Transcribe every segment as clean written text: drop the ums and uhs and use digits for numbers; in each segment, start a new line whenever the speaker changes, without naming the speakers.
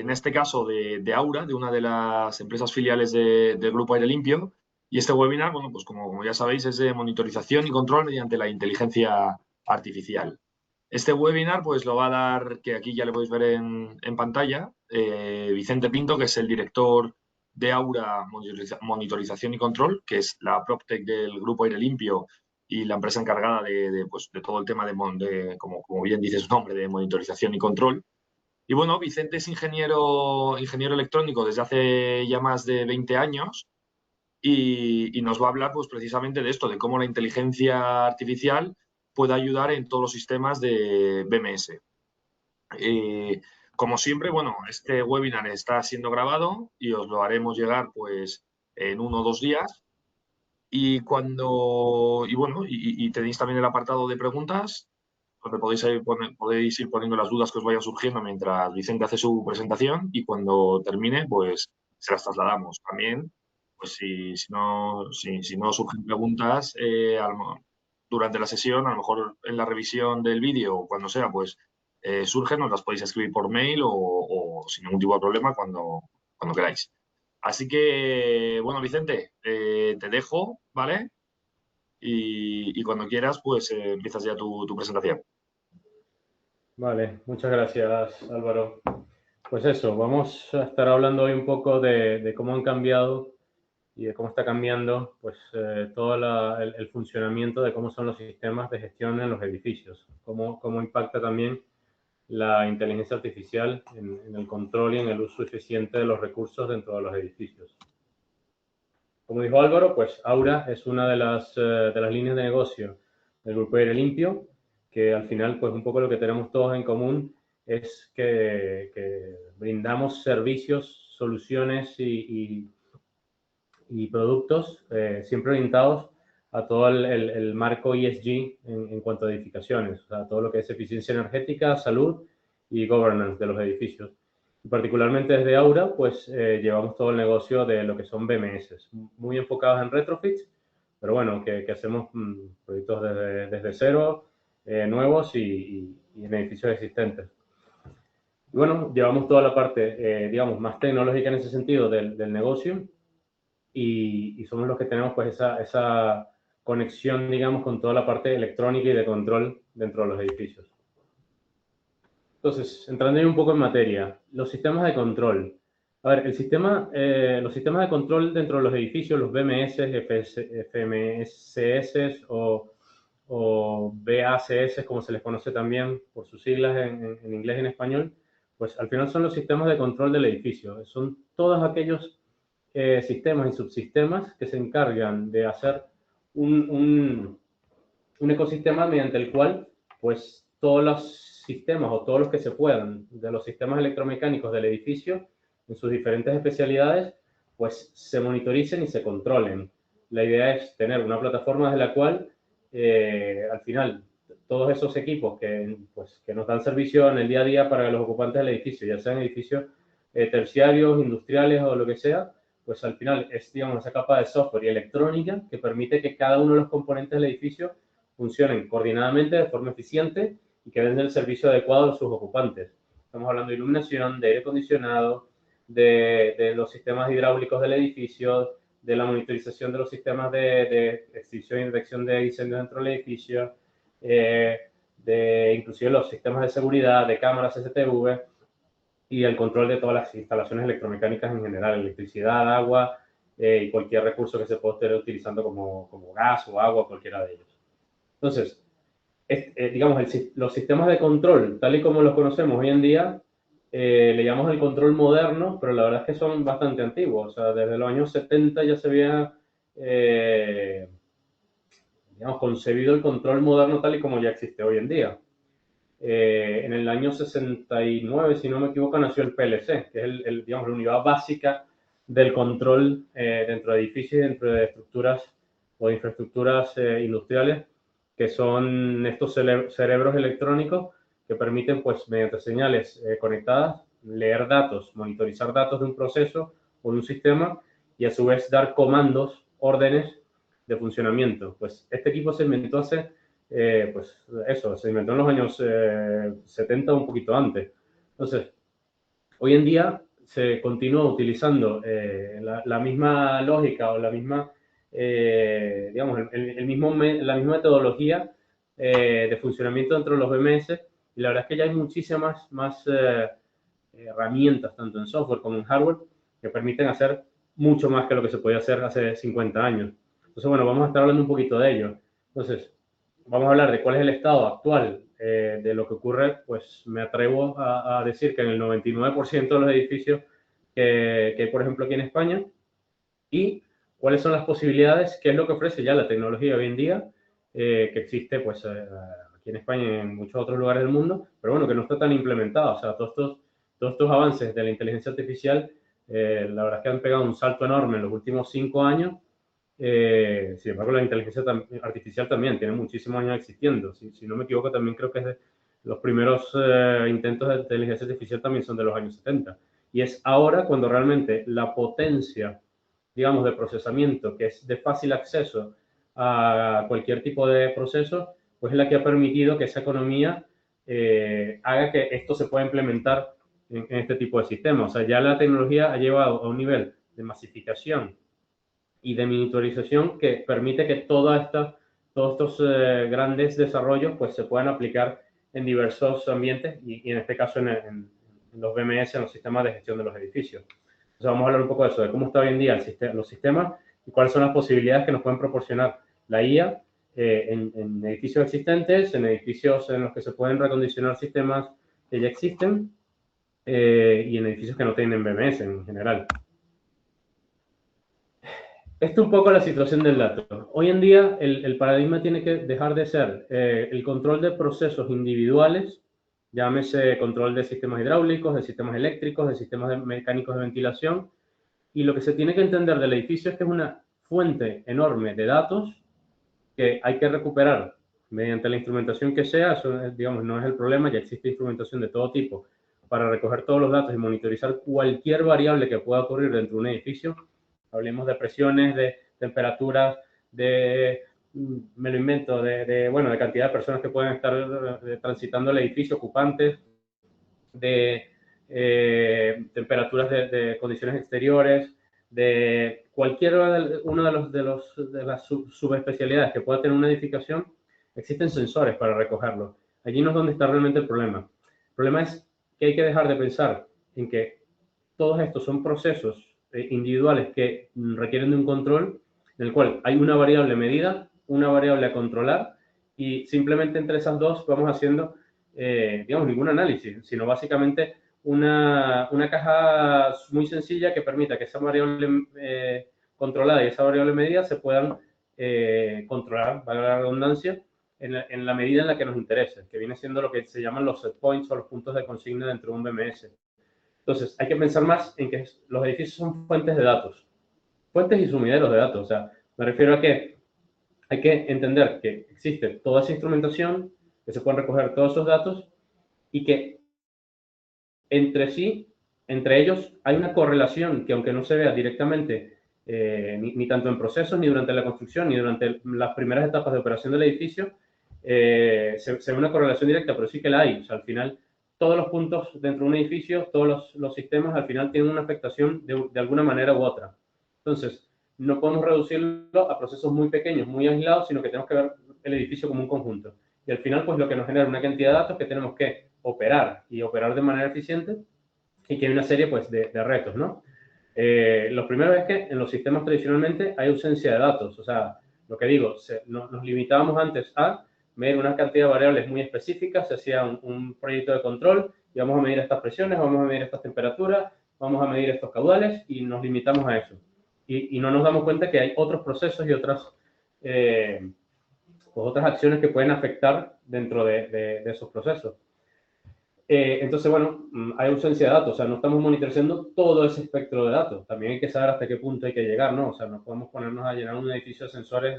en este caso de Aura, de una de las empresas filiales del Grupo Aire Limpio. Y este webinar, bueno, pues como ya sabéis, es de monitorización y control mediante la inteligencia artificial. Este webinar, pues lo va a dar, que aquí ya le podéis ver en pantalla, Vicente Pinto, que es el director de Aura Monitorización y Control, que es la PropTech del Grupo Aire Limpio y la empresa encargada pues, de todo el tema como bien dice su nombre, de monitorización y control. Y bueno, Vicente es ingeniero electrónico desde hace ya más de 20 años y nos va a hablar pues precisamente de esto, de cómo la inteligencia artificial puede ayudar en todos los sistemas de BMS. Eh, Como siempre, bueno, este webinar está siendo grabado y os lo haremos llegar pues en 1 o 2 días. Y bueno, y tenéis también el apartado de preguntas, donde podéis ir poniendo las dudas que os vayan surgiendo mientras Vicente hace su presentación y cuando termine, pues se las trasladamos. También, pues si no surgen preguntas durante la sesión, a lo mejor en la revisión del vídeo o cuando sea, pues surgen, os las podéis escribir por mail o sin ningún tipo de problema cuando queráis. Así que, bueno, Vicente, te dejo, ¿vale? Y cuando quieras, pues empiezas ya tu presentación.
Vale, muchas gracias, Álvaro. Pues eso, vamos a estar hablando hoy un poco de cómo han cambiado y de cómo está cambiando pues, todo el funcionamiento de cómo son los sistemas de gestión en los edificios, cómo impacta también la inteligencia artificial en el control y en el uso eficiente de los recursos dentro de los edificios. Como dijo Álvaro, pues Aura es una de las líneas de negocio del Grupo Aire Limpio, que al final, pues un poco lo que tenemos todos en común es que brindamos servicios, soluciones y productos siempre orientados a todo el marco ESG en cuanto a edificaciones, o sea, todo lo que es eficiencia energética, salud y governance de los edificios. Y particularmente desde Aura, pues llevamos todo el negocio de lo que son BMS, muy enfocados en retrofits, pero bueno, que hacemos proyectos desde cero, nuevos y en edificios existentes. Y bueno, llevamos toda la parte, digamos, más tecnológica en ese sentido del negocio y somos los que tenemos pues esa conexión, digamos, con toda la parte electrónica y de control dentro de los edificios. Entonces, entrando ahí un poco en materia, los sistemas de control. A ver, los sistemas de control dentro de los edificios, los BMS, FMSS o BACS, como se les conoce también por sus siglas en inglés y en español, pues al final son los sistemas de control del edificio. Son todos aquellos sistemas y subsistemas que se encargan de hacer un, un, un ecosistema mediante el cual, pues, todos los sistemas o todos los que se puedan de los sistemas electromecánicos del edificio, en sus diferentes especialidades, pues se monitoricen y se controlen. La idea es tener una plataforma desde la cual, al final, todos esos equipos pues, que nos dan servicio en el día a día para los ocupantes del edificio, ya sean edificios terciarios, industriales o lo que sea, pues al final es, digamos, esa capa de software y electrónica que permite que cada uno de los componentes del edificio funcionen coordinadamente de forma eficiente y que den el servicio adecuado a sus ocupantes. Estamos hablando de iluminación, de aire acondicionado, de los sistemas hidráulicos del edificio, de la monitorización de los sistemas de extinción y detección de incendios dentro del edificio, de inclusive los sistemas de seguridad, de cámaras CCTV y el control de todas las instalaciones electromecánicas en general, electricidad, agua y cualquier recurso que se pueda estar utilizando como gas o agua, cualquiera de ellos. Entonces, digamos, los sistemas de control, tal y como los conocemos hoy en día, le llamamos el control moderno, pero la verdad es que son bastante antiguos. O sea, desde los años 70 ya se había, digamos, concebido el control moderno tal y como ya existe hoy en día. En el año 69, si no me equivoco, nació el PLC, que es digamos, la unidad básica del control dentro de edificios y dentro de estructuras o de infraestructuras industriales, que son estos cerebros electrónicos que permiten, pues, mediante señales conectadas, leer datos, monitorizar datos de un proceso o de un sistema y a su vez dar comandos, órdenes de funcionamiento. Pues este equipo se inventó hace pues eso, se inventó en los años 70 un poquito antes. Entonces, Hoy en día se continúa utilizando la misma lógica o la misma, digamos, la misma metodología de funcionamiento dentro de los BMS, y la verdad es que ya hay muchísimas más herramientas, tanto en software como en hardware, que permiten hacer mucho más que lo que se podía hacer hace 50 años. Entonces, bueno, vamos a estar hablando un poquito de ello. Entonces, vamos a hablar de cuál es el estado actual de lo que ocurre. Pues me atrevo a decir que en el 99% de los edificios que hay, por ejemplo, aquí en España, y cuáles son las posibilidades, qué es lo que ofrece ya la tecnología hoy en día, que existe pues aquí en España y en muchos otros lugares del mundo, pero bueno, que no está tan implementada. O sea, todos estos avances de la inteligencia artificial, la verdad es que han pegado un salto enorme en los últimos 5 años. Sin embargo, la inteligencia artificial también tiene muchísimos años existiendo. Si no me equivoco, también creo que los primeros intentos de inteligencia artificial también son de los años 70. Y es ahora cuando realmente la potencia, digamos, de procesamiento, que es de fácil acceso a cualquier tipo de proceso, pues es la que ha permitido que esa economía haga que esto se pueda implementar en este tipo de sistemas. O sea, ya la tecnología ha llevado a un nivel de masificación y de miniaturización que permite que todos estos grandes desarrollos pues se puedan aplicar en diversos ambientes y en este caso en los BMS, en los sistemas de gestión de los edificios. Entonces vamos a hablar un poco de eso, de cómo está hoy en día los sistemas y cuáles son las posibilidades que nos pueden proporcionar la IA en edificios existentes, en edificios en los que se pueden recondicionar sistemas que ya existen y en edificios que no tienen BMS en general. Esto es un poco la situación del dato. Hoy en día el paradigma tiene que dejar de ser el control de procesos individuales, llámese control de sistemas hidráulicos, de sistemas eléctricos, de sistemas mecánicos de ventilación, y lo que se tiene que entender del edificio es que es una fuente enorme de datos que hay que recuperar mediante la instrumentación que sea. Eso, digamos, no es el problema, ya existe instrumentación de todo tipo para recoger todos los datos y monitorizar cualquier variable que pueda ocurrir dentro de un edificio. Hablemos de presiones, de temperaturas, me lo invento, bueno, de cantidad de personas que pueden estar transitando el edificio, ocupantes, de temperaturas de condiciones exteriores, de cualquiera de las subespecialidades que pueda tener una edificación. Existen sensores para recogerlo. Allí no es donde está realmente el problema. El problema es que hay que dejar de pensar en que todos estos son procesos individuales que requieren de un control, en el cual hay una variable medida, una variable a controlar, y simplemente entre esas dos vamos haciendo, digamos, ningún análisis, sino básicamente una caja muy sencilla que permita que esa variable controlada y esa variable medida se puedan controlar, valga la redundancia, en la medida en la que nos interese, que viene siendo lo que se llaman los set points o los puntos de consigna dentro de un BMS. Entonces, hay que pensar más en que los edificios son fuentes de datos, fuentes y sumideros de datos. O sea, me refiero a que hay que entender que existe toda esa instrumentación, que se pueden recoger todos esos datos y que entre sí, entre ellos, hay una correlación que, aunque no se vea directamente, ni tanto en procesos, ni durante la construcción, ni durante las primeras etapas de operación del edificio, se ve una correlación directa, pero sí que la hay. O sea, al final, todos los puntos dentro de un edificio, todos los sistemas, al final tienen una afectación de alguna manera u otra. Entonces, no podemos reducirlo a procesos muy pequeños, muy aislados, sino que tenemos que ver el edificio como un conjunto. Y al final, pues lo que nos genera una cantidad de datos que tenemos que operar y operar de manera eficiente, y que hay una serie pues de retos, ¿no? Lo primero es que en los sistemas tradicionalmente hay ausencia de datos. O sea, lo que digo, nos limitábamos antes a medir una cantidad de variables muy específicas, se hacía un proyecto de control y vamos a medir estas presiones, vamos a medir estas temperaturas, vamos a medir estos caudales y nos limitamos a eso. Y no nos damos cuenta que hay otros procesos y pues otras acciones que pueden afectar dentro de esos procesos. Entonces, bueno, hay ausencia de datos, o sea, no estamos monitorizando todo ese espectro de datos. También hay que saber hasta qué punto hay que llegar, ¿no? O sea, no podemos ponernos a llenar un edificio de sensores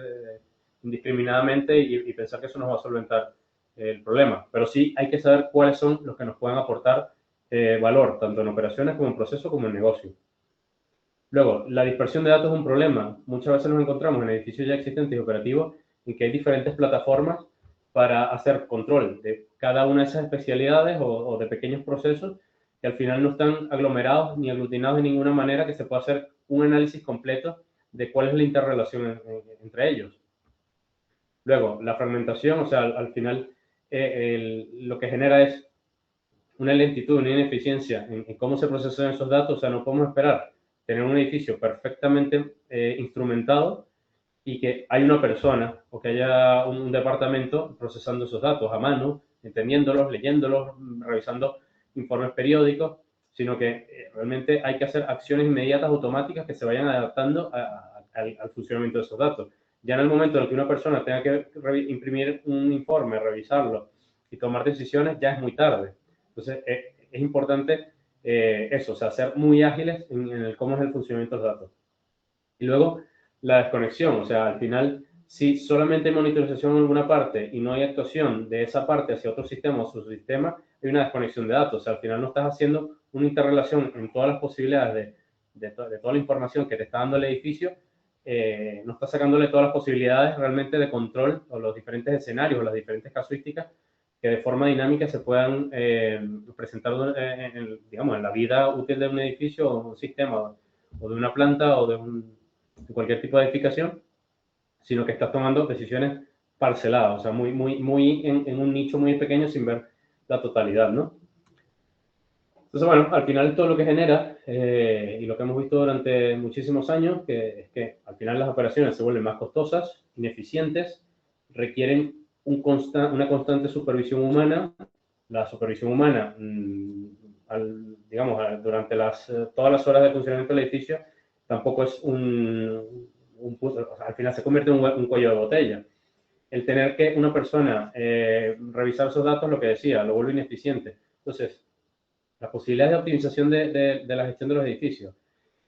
indiscriminadamente y pensar que eso nos va a solventar el problema. Pero sí hay que saber cuáles son los que nos pueden aportar valor, tanto en operaciones como en proceso como en negocio. Luego, la dispersión de datos es un problema. Muchas veces nos encontramos en edificios ya existentes y operativos en que hay diferentes plataformas para hacer control de cada una de esas especialidades o de pequeños procesos, que al final no están aglomerados ni aglutinados de ninguna manera que se pueda hacer un análisis completo de cuál es la interrelación entre ellos. Luego, la fragmentación, o sea, al final lo que genera es una lentitud, una ineficiencia en cómo se procesan esos datos. O sea, no podemos esperar tener un edificio perfectamente instrumentado y que hay una persona o que haya un departamento procesando esos datos a mano, entendiéndolos, leyéndolos, revisando informes periódicos, sino que realmente hay que hacer acciones inmediatas, automáticas, que se vayan adaptando al funcionamiento de esos datos. Ya en el momento en el que una persona tenga que imprimir un informe, revisarlo y tomar decisiones, ya es muy tarde. Entonces, es importante eso, o sea, ser muy ágiles en el cómo es el funcionamiento de los datos. Y luego, la desconexión, o sea, al final, si solamente hay monitorización en alguna parte y no hay actuación de esa parte hacia otro sistema o subsistema, hay una desconexión de datos. O sea, al final no estás haciendo una interrelación en todas las posibilidades de toda la información que te está dando el edificio, no estás sacándole todas las posibilidades realmente de control o los diferentes escenarios o las diferentes casuísticas que de forma dinámica se puedan presentar, digamos, en la vida útil de un edificio o un sistema o de una planta o de cualquier tipo de edificación, sino que estás tomando decisiones parceladas, o sea, muy en un nicho muy pequeño sin ver la totalidad, ¿no? Entonces, bueno, al final todo lo que genera, y lo que hemos visto durante muchísimos años, es que al final las operaciones se vuelven más costosas, ineficientes, requieren una constante supervisión humana. La supervisión humana, digamos, durante todas las horas de funcionamiento del edificio, tampoco es o sea, al final se convierte en un cuello de botella. El tener que una persona revisar esos datos, lo que decía, lo vuelve ineficiente. Entonces, las posibilidades de optimización de la gestión de los edificios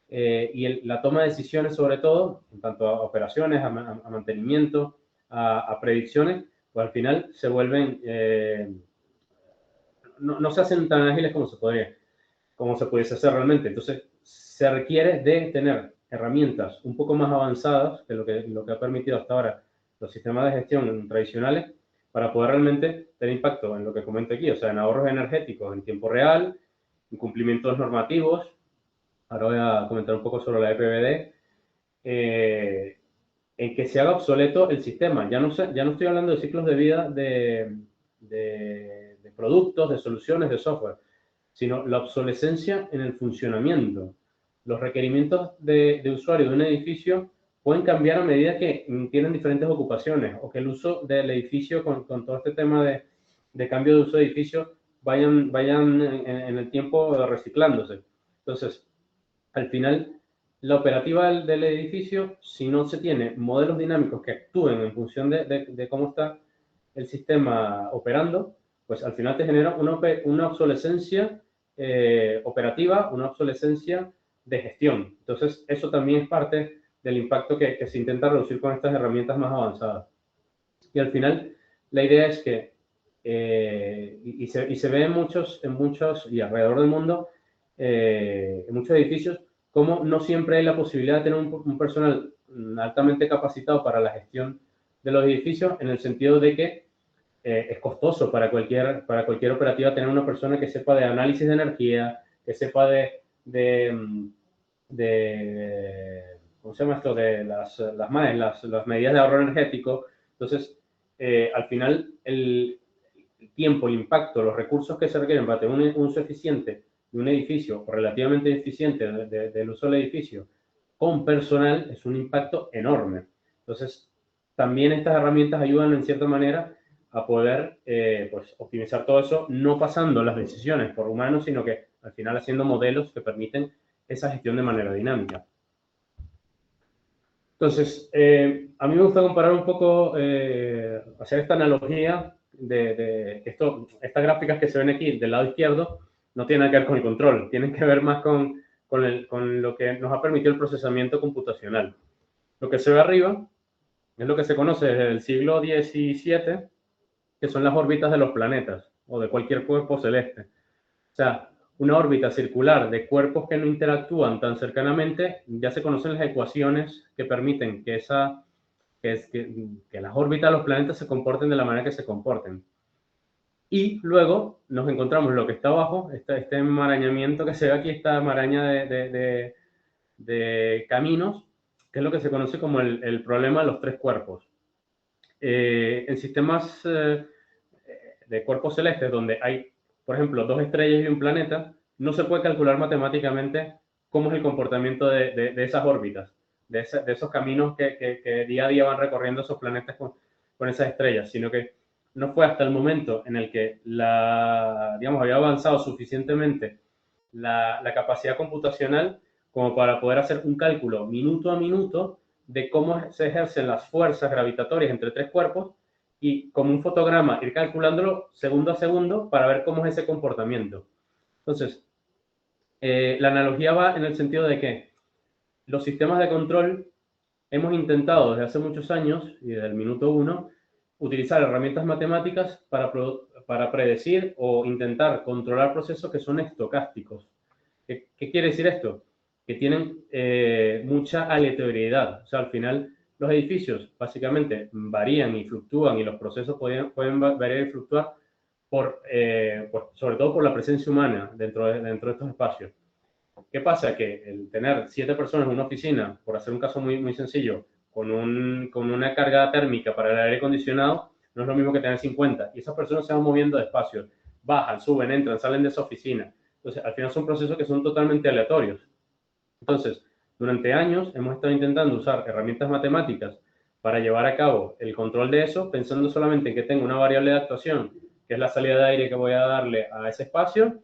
y la toma de decisiones, sobre todo, en tanto a operaciones, a mantenimiento, a predicciones, pues al final se vuelven, no se hacen tan ágiles como se pudiese hacer realmente. Entonces, se requiere de tener herramientas un poco más avanzadas que lo que ha permitido hasta ahora los sistemas de gestión tradicionales para poder realmente tener impacto en lo que comento aquí, o sea, en ahorros energéticos en tiempo real, en cumplimientos normativos. Ahora voy a comentar un poco sobre la EPBD, en que se haga obsoleto el sistema. Ya no estoy hablando de ciclos de vida de productos, de soluciones, de software, sino la obsolescencia en el funcionamiento. Los requerimientos de usuario de un edificio pueden cambiar a medida que tienen diferentes ocupaciones o que el uso del edificio con todo este tema de cambio de uso de edificio vayan en el tiempo reciclándose. Entonces, al final, la operativa del edificio, si no se tiene modelos dinámicos que actúen en función de cómo está el sistema operando, pues al final te genera una obsolescencia operativa, una obsolescencia de gestión. Entonces, eso también es parte del impacto que se intenta reducir con estas herramientas más avanzadas. Y al final, la idea es que, se ve en muchos, y alrededor del mundo, en muchos edificios, como no siempre hay la posibilidad de tener un personal altamente capacitado para la gestión de los edificios, en el sentido de que es costoso para cualquier operativa tener una persona que sepa de análisis de energía, que sepa ¿cómo se llama esto? De las MAE, las medidas de ahorro energético. Entonces, al final, el tiempo, el impacto, los recursos que se requieren para tener un uso eficiente de un edificio, o relativamente eficiente del uso del edificio, con personal, es un impacto enorme. Entonces, también estas herramientas ayudan en cierta manera a poder pues, optimizar todo eso, no pasando las decisiones por humanos, sino que al final haciendo modelos que permiten esa gestión de manera dinámica. Entonces, a mí me gusta comparar un poco, hacer esta analogía de estas gráficas que se ven aquí del lado izquierdo no tienen que ver con el control, tienen que ver más con lo que nos ha permitido el procesamiento computacional. Lo que se ve arriba es lo que se conoce desde el siglo XVII, que son las órbitas de los planetas o de cualquier cuerpo celeste. O sea, una órbita circular de cuerpos que no interactúan tan cercanamente, ya se conocen las ecuaciones que permiten que las órbitas de los planetas se comporten de la manera que se comporten. Y luego nos encontramos lo que está abajo, este enmarañamiento que se ve aquí, esta maraña de caminos, que es lo que se conoce como el problema de los tres cuerpos. En sistemas de cuerpos celestes, donde hay, por ejemplo, dos estrellas y un planeta, no se puede calcular matemáticamente cómo es el comportamiento de esas órbitas, de esos caminos que día a día van recorriendo esos planetas con esas estrellas, sino que no fue hasta el momento en el que digamos, había avanzado suficientemente la capacidad computacional como para poder hacer un cálculo minuto a minuto de cómo se ejercen las fuerzas gravitatorias entre tres cuerpos y como un fotograma ir calculándolo segundo a segundo para ver cómo es ese comportamiento. Entonces, la analogía va en el sentido de que los sistemas de control hemos intentado desde hace muchos años y desde el minuto uno utilizar herramientas matemáticas para predecir o intentar controlar procesos que son estocásticos. ¿Qué quiere decir esto? Que tienen mucha aleatoriedad. O sea, al final los edificios básicamente varían y fluctúan y los procesos pueden variar y fluctuar sobre todo por la presencia humana dentro de estos espacios. ¿Qué pasa? Que el tener 7 personas en una oficina, por hacer un caso muy, muy sencillo, con una carga térmica para el aire acondicionado, no es lo mismo que tener 50. Y esas personas se van moviendo despacio, bajan, suben, entran, salen de esa oficina. Entonces, al final son procesos que son totalmente aleatorios. Entonces, durante años hemos estado intentando usar herramientas matemáticas para llevar a cabo el control de eso, pensando solamente en que tengo una variable de actuación, que es la salida de aire que voy a darle a ese espacio,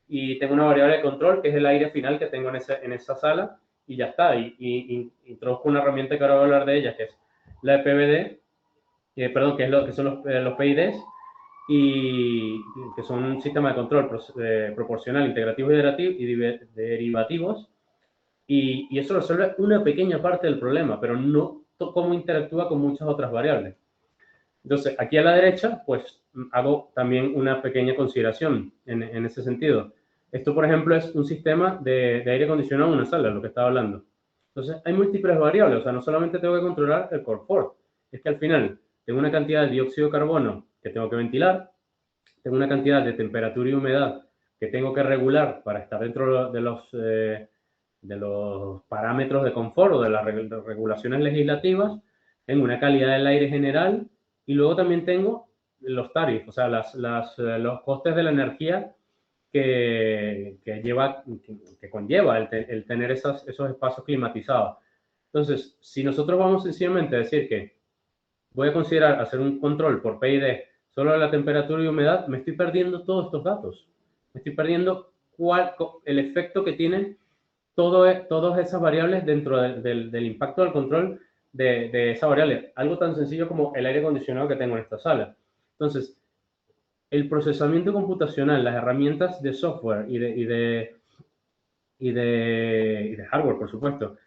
y tengo una variable de control, que es el aire final que tengo en esa sala, y ya está. Y introduzco una herramienta que ahora voy a hablar de ella, que es la EPBD, perdón, que son los PIDs, y que son un sistema de control proporcional, integrativo y derivativos, y eso resuelve una pequeña parte del problema, pero no cómo interactúa con muchas otras variables. Entonces, aquí a la derecha, pues hago también una pequeña consideración en ese sentido. Esto, por ejemplo, es un sistema de aire acondicionado en una sala, lo que estaba hablando. Entonces, hay múltiples variables, o sea, no solamente tengo que controlar el confort, es que al final tengo una cantidad de dióxido de carbono que tengo que ventilar, tengo una cantidad de temperatura y humedad que tengo que regular para estar dentro de los parámetros de confort o de las regulaciones legislativas, tengo una calidad del aire general y luego también tengo los tarifs, o sea, los costes de la energía que conlleva el tener esos espacios climatizados. Entonces, si nosotros vamos sencillamente a decir que voy a considerar hacer un control por PID solo de la temperatura y humedad, me estoy perdiendo todos estos datos. Me estoy perdiendo el efecto que tienen todas esas variables dentro del impacto del control de esa variable. Algo tan sencillo como el aire acondicionado que tengo en esta sala. Entonces, el procesamiento computacional, las herramientas de software y de hardware, por supuesto,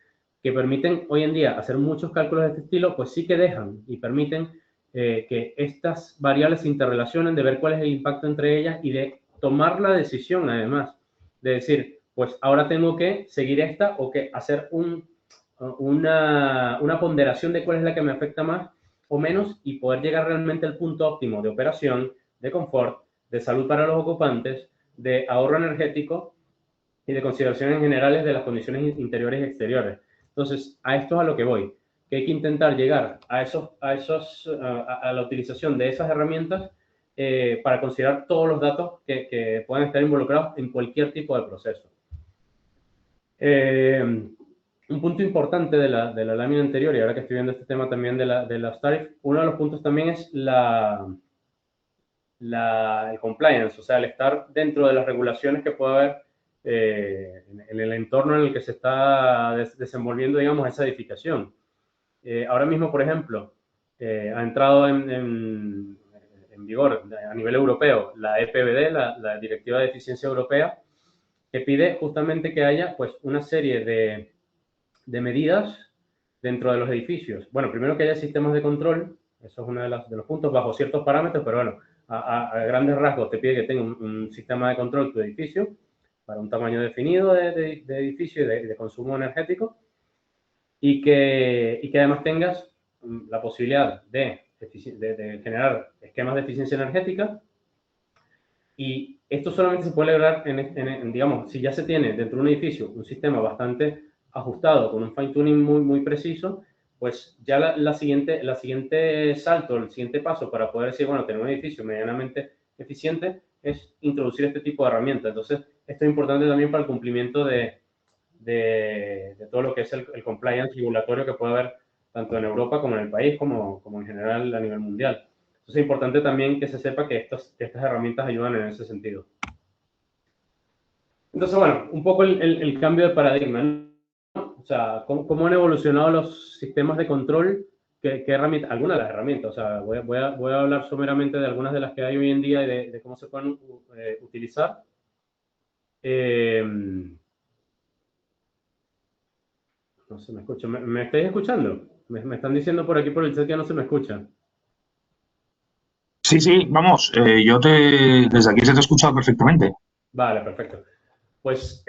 que permiten hoy en día hacer muchos cálculos de este estilo, pues sí que dejan y permiten que estas variables se interrelacionen, de ver cuál es el impacto entre ellas y de tomar la decisión, además, de decir, pues ahora tengo que seguir esta o que hacer una ponderación de cuál es la que me afecta más o menos y poder llegar realmente al punto óptimo de operación, de confort, de salud para los ocupantes, de ahorro energético y de consideraciones generales de las condiciones interiores y exteriores. Entonces, a esto es a lo que voy, que hay que intentar llegar a la utilización de esas herramientas para considerar todos los datos que puedan estar involucrados en cualquier tipo de proceso. Un punto importante de la lámina anterior, y ahora que estoy viendo este tema también de las tarifas, uno de los puntos también es el compliance, o sea, el estar dentro de las regulaciones que puede haber en el entorno en el que se está desenvolviendo, digamos, esa edificación. Ahora mismo, por ejemplo, ha entrado en vigor a nivel europeo la EPBD, la Directiva de Eficiencia Europea, que pide justamente que haya pues una serie de medidas dentro de los edificios. Bueno, primero que haya sistemas de control, eso es uno de los puntos, bajo ciertos parámetros, pero bueno, a grandes rasgos te pide que tenga un sistema de control tu edificio para un tamaño definido de edificio y de consumo energético y que además tengas la posibilidad de generar esquemas de eficiencia energética Y esto solamente se puede lograr, digamos, si ya se tiene dentro de un edificio un sistema bastante ajustado, con un fine tuning muy, muy preciso, pues ya la siguiente salto, el siguiente paso para poder decir, bueno, tener un edificio medianamente eficiente es introducir este tipo de herramientas. Entonces, esto es importante también para el cumplimiento de todo lo que es el compliance regulatorio que puede haber tanto en Europa como en el país, como en general a nivel mundial. Entonces es importante también que se sepa que estas herramientas ayudan en ese sentido. Entonces, bueno, un poco el cambio de paradigma, ¿no? O sea, cómo han evolucionado los sistemas de control, qué herramientas, algunas de las herramientas, o sea, voy a hablar someramente de algunas de las que hay hoy en día y de cómo se pueden utilizar. No se me escucha. ¿Me estáis escuchando? Me están diciendo por aquí por el chat que no se me escucha.
Sí, sí, vamos, desde aquí se te ha escuchado perfectamente.
Vale, perfecto. Pues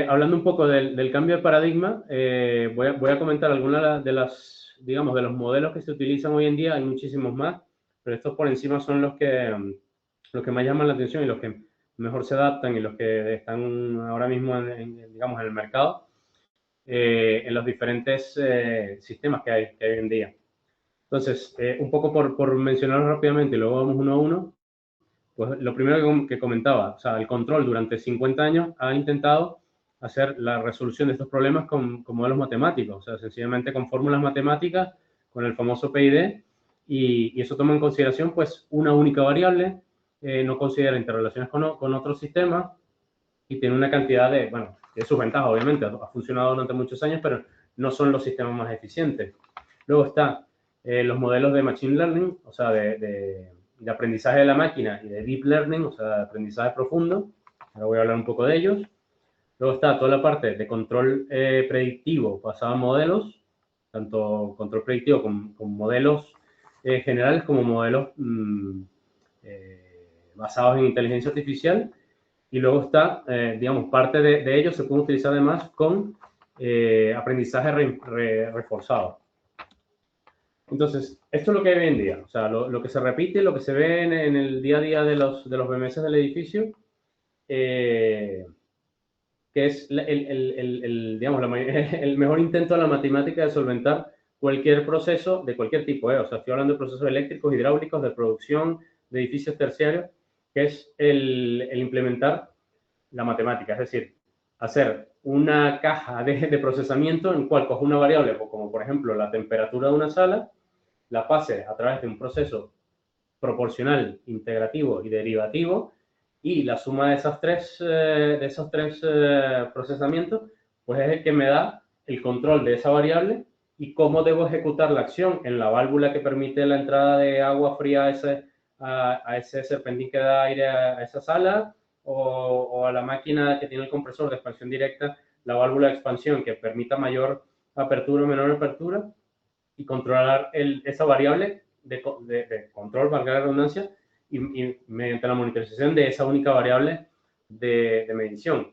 hablando un poco del cambio de paradigma, voy a comentar algunas de las, digamos, de los modelos que se utilizan hoy en día. Hay muchísimos más, pero estos por encima son los que más llaman la atención y los que mejor se adaptan y los que están ahora mismo, digamos, en el mercado, en los diferentes sistemas que hay hoy en día. Entonces, un poco por mencionarlos rápidamente y luego vamos uno a uno. Pues lo primero que comentaba, o sea, el control durante 50 años ha intentado hacer la resolución de estos problemas con modelos matemáticos, o sea, sencillamente con fórmulas matemáticas, con el famoso PID, y eso toma en consideración pues una única variable, no considera interrelaciones con otros sistemas y tiene una cantidad de, bueno, de sus ventajas obviamente, ha funcionado durante muchos años, pero no son los sistemas más eficientes. Luego está los modelos de Machine Learning, o sea, de aprendizaje de la máquina y de Deep Learning, o sea, de aprendizaje profundo. Ahora voy a hablar un poco de ellos. Luego está toda la parte de control predictivo basado en modelos, tanto control predictivo con modelos generales como modelos basados en inteligencia artificial. Y luego está, digamos, parte de ellos se puede utilizar además con aprendizaje reforzado. Entonces, esto es lo que hay hoy en día. O sea, lo que se repite, lo que se ve en el día a día de los BMS del edificio, que es digamos, el mejor intento de la matemática de solventar cualquier proceso de cualquier tipo. O sea, estoy hablando de procesos eléctricos, hidráulicos, de producción, de edificios terciarios, que es el implementar la matemática, es decir, hacer una caja de procesamiento en cual coge una variable, como por ejemplo la temperatura de una sala, la pase a través de un proceso proporcional, integrativo y derivativo, y la suma de esos tres procesamientos, pues es el que me da el control de esa variable y cómo debo ejecutar la acción en la válvula que permite la entrada de agua fría a ese serpentín que da aire a esa sala, o a la máquina que tiene el compresor de expansión directa, la válvula de expansión que permita mayor apertura o menor apertura, y controlar esa variable de control, valga la redundancia, y mediante la monitorización de esa única variable de medición.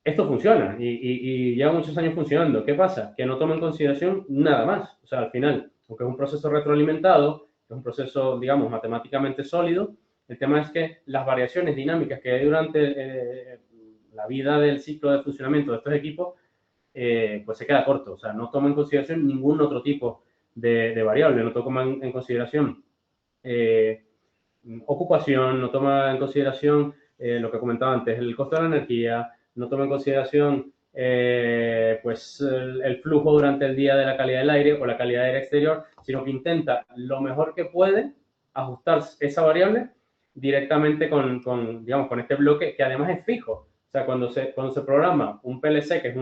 Esto funciona y lleva muchos años funcionando. ¿Qué pasa? Que no toma en consideración nada más. O sea, al final, aunque es un proceso retroalimentado, es un proceso, digamos, matemáticamente sólido, el tema es que las variaciones dinámicas que hay durante la vida del ciclo de funcionamiento de estos equipos pues se queda corto. O sea, no toma en consideración ningún otro tipo de variable, no toma en consideración eh, ocupación, no toma en consideración lo que comentaba antes, el costo de la energía, no toma en consideración pues el flujo durante el día de la calidad del aire o la calidad del aire exterior, sino que intenta lo mejor que puede ajustar esa variable directamente digamos, con este bloque que además es fijo. O sea, cuando se programa un PLC, que es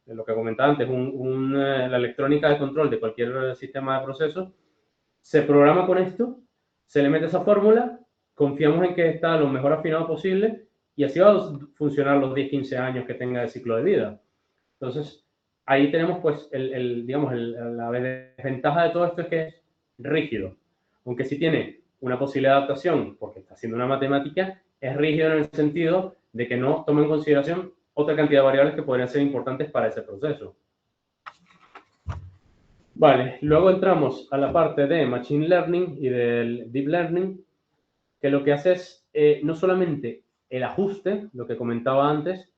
lo que comentaba antes, la electrónica de control de cualquier sistema de procesos, se programa con esto, se le mete esa fórmula, confiamos en que está lo mejor afinado posible y así va a funcionar los 10, 15 años que tenga de ciclo de vida. Entonces, ahí tenemos pues, digamos, la desventaja de todo esto es que es rígido. Aunque sí tiene una posibilidad de adaptación, porque está haciendo una matemática, es rígido en el sentido de que no toma en consideración otra cantidad de variables que podrían ser importantes para ese proceso. Vale, luego entramos a la parte de Machine Learning y del Deep Learning, que lo que hace es no solamente el ajuste, lo que comentaba antes,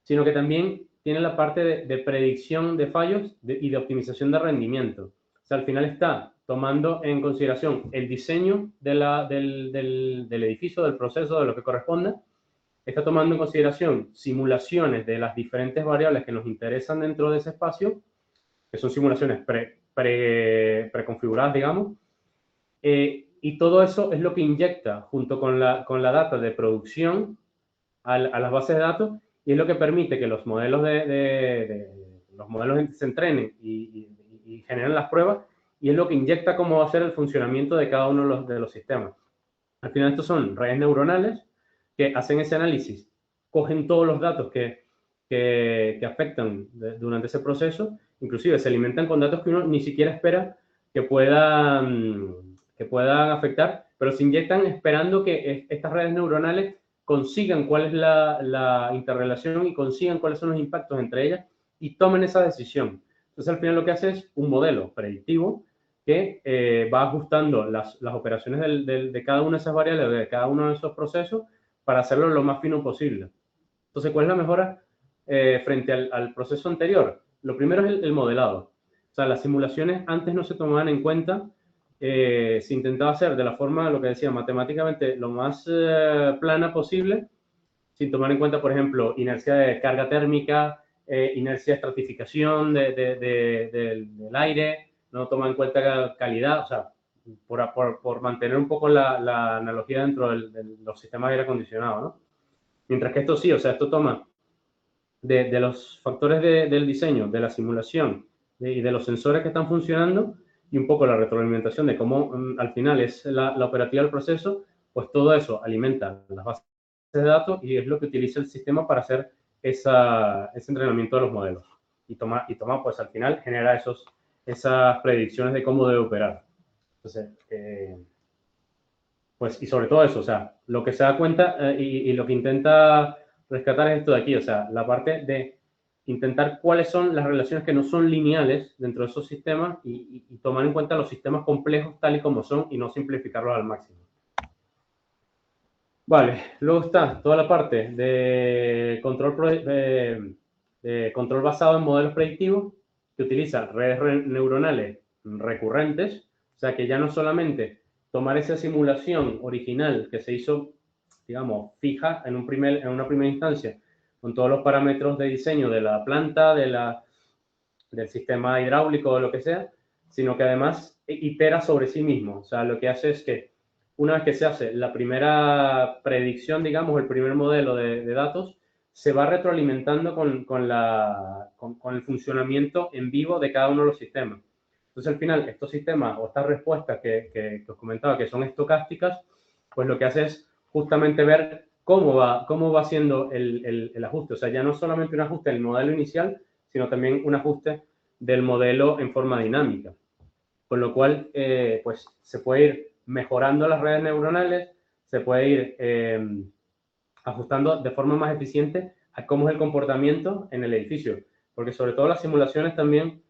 sino que también tiene la parte de predicción de fallos y de optimización de rendimiento. O sea, al final está tomando en consideración el diseño del edificio, del proceso, de lo que corresponda, está tomando en consideración simulaciones de las diferentes variables que nos interesan dentro de ese espacio, que son simulaciones preconfiguradas, digamos, y todo eso es lo que inyecta junto con la data de producción a las bases de datos, y es lo que permite que los modelos los modelos se entrenen y generen las pruebas, y es lo que inyecta cómo va a ser el funcionamiento de cada uno de los sistemas. Al final estos son redes neuronales que hacen ese análisis, cogen todos los datos que afectan durante ese proceso, inclusive se alimentan con datos que uno ni siquiera espera que puedan afectar, pero se inyectan esperando que estas redes neuronales consigan cuál es la interrelación y consigan cuáles son los impactos entre ellas y tomen esa decisión. Entonces, al final lo que hace es un modelo predictivo que va ajustando las operaciones de cada una de esas variables, de cada uno de esos procesos, para hacerlo lo más fino posible. Entonces, ¿cuál es la mejora frente al proceso anterior? Lo primero es el modelado. O sea, las simulaciones antes no se tomaban en cuenta, se intentaba hacer de la forma, lo que decía, matemáticamente lo más plana posible, sin tomar en cuenta, por ejemplo, inercia de carga térmica, inercia de estratificación del aire, no toma en cuenta calidad, o sea, por mantener un poco la analogía dentro de los sistemas de aire acondicionado, ¿no? Mientras que esto sí, o sea, esto toma de los factores del diseño, de la simulación y de los sensores que están funcionando, y un poco la retroalimentación de cómo al final es la operativa del proceso, pues todo eso alimenta las bases de datos y es lo que utiliza el sistema para hacer ese entrenamiento de los modelos. Y toma, pues al final genera esas predicciones de cómo debe operar. Entonces, pues, y sobre todo eso, o sea, lo que se da cuenta y lo que intenta rescatar es esto de aquí, o sea, la parte de intentar cuáles son las relaciones que no son lineales dentro de esos sistemas y tomar en cuenta los sistemas complejos tal y como son y no simplificarlos al máximo. Vale, luego está toda la parte de control basado en modelos predictivos, que utiliza redes neuronales recurrentes, o sea que ya no solamente tomar esa simulación original que se hizo, digamos, fija en una primera instancia, con todos los parámetros de diseño de la planta, del sistema hidráulico o lo que sea, sino que además itera sobre sí mismo. O sea, lo que hace es que una vez que se hace la primera predicción, digamos, el primer modelo de datos, se va retroalimentando con el funcionamiento en vivo de cada uno de los sistemas. Entonces, al final, estos sistemas o estas respuestas que os comentaba, que son estocásticas, pues lo que hace es justamente ver cómo va siendo el ajuste. O sea, ya no solamente un ajuste del modelo inicial, sino también un ajuste del modelo en forma dinámica. Con lo cual, pues se puede ir mejorando las redes neuronales, se puede ir ajustando de forma más eficiente a cómo es el comportamiento en el edificio. Porque sobre todo las simulaciones también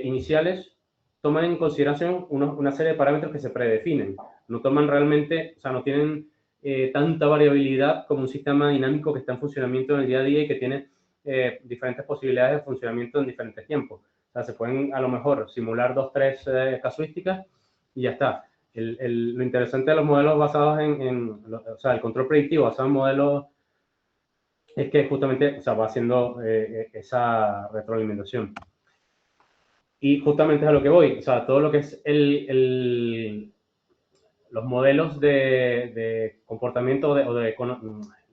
iniciales toman en consideración una serie de parámetros que se predefinen. No toman realmente, o sea, no tienen tanta variabilidad como un sistema dinámico que está en funcionamiento en el día a día y que tiene diferentes posibilidades de funcionamiento en diferentes tiempos. O sea, se pueden a lo mejor simular 2, 3 casuísticas y ya está. Lo interesante de los modelos basados o sea, el control predictivo basado en modelos es que justamente, o sea, va haciendo esa retroalimentación. Y justamente es a lo que voy, o sea, todo lo que es los modelos de comportamiento o de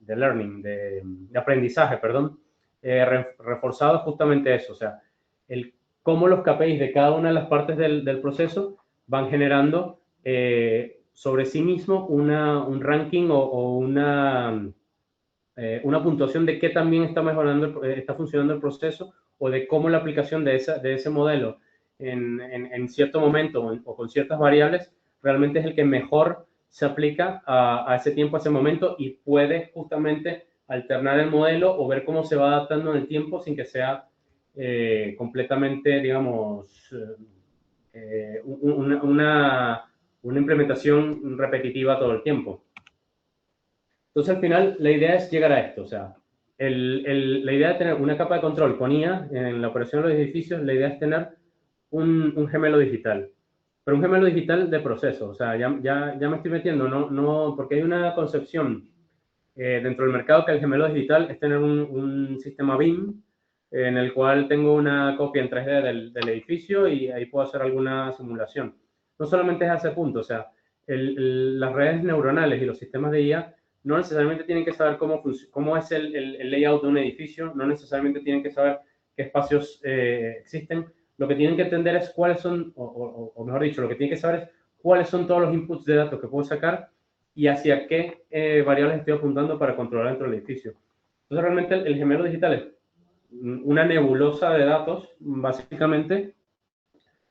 learning, de aprendizaje, perdón, reforzado justamente eso, o sea, cómo los KPIs de cada una de las partes del proceso van generando sobre sí mismo un ranking o una puntuación de qué también está mejorando, está funcionando el proceso, o de cómo la aplicación de ese modelo en cierto momento o con ciertas variables realmente es el que mejor se aplica a ese tiempo, a ese momento, y puede justamente alternar el modelo o ver cómo se va adaptando en el tiempo sin que sea completamente, digamos, una implementación repetitiva todo el tiempo. Entonces, al final, la idea es llegar a esto. O sea, la idea de tener una capa de control con IA en la operación de los edificios, la idea es tener un gemelo digital. Pero un gemelo digital de proceso. O sea, ya me estoy metiendo, no, porque hay una concepción dentro del mercado que el gemelo digital es tener un sistema BIM en el cual tengo una copia en 3D del edificio y ahí puedo hacer alguna simulación. No solamente es a ese punto, o sea, las redes neuronales y los sistemas de IA no necesariamente tienen que saber cómo es el layout de un edificio, no necesariamente tienen que saber qué espacios existen. Lo que tienen que entender es cuáles son, o mejor dicho, lo que tienen que saber es cuáles son todos los inputs de datos que puedo sacar y hacia qué variables estoy apuntando para controlar dentro del edificio. Entonces, realmente el gemelo digital es una nebulosa de datos, básicamente,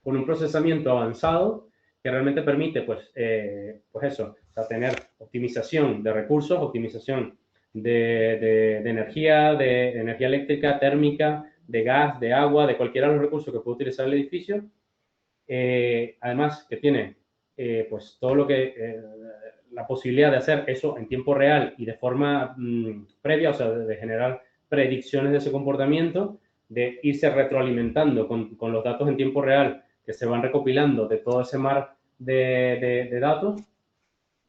con un procesamiento avanzado que realmente permite, pues eso, o sea, tener optimización de recursos, optimización de energía, de energía eléctrica, térmica, de gas, de agua, de cualquiera de los recursos que puede utilizar el edificio. Además, que tiene pues todo lo que la posibilidad de hacer eso en tiempo real y de forma previa, o sea, de generar predicciones de ese comportamiento, de irse retroalimentando con los datos en tiempo real que se van recopilando de todo ese mar de datos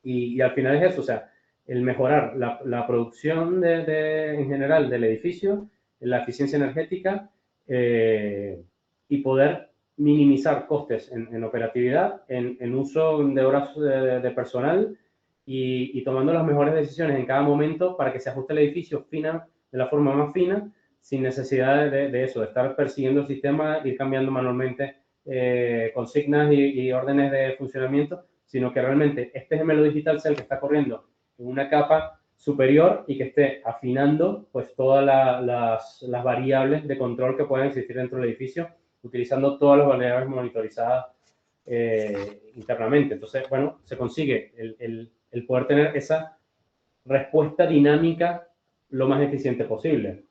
y al final es eso, o sea, el mejorar la producción en general del edificio, la eficiencia energética y poder minimizar costes en operatividad, en uso de horas de personal y tomando las mejores decisiones en cada momento para que se ajuste el edificio fina, de la forma más fina, sin necesidad de eso, de estar persiguiendo el sistema, ir cambiando manualmente consignas y órdenes de funcionamiento, sino que realmente este gemelo digital sea el que está corriendo en una capa superior y que esté afinando pues todas las variables de control que puedan existir dentro del edificio, utilizando todas las variables monitorizadas internamente. Entonces, bueno, se consigue el poder tener esa respuesta dinámica lo más eficiente posible.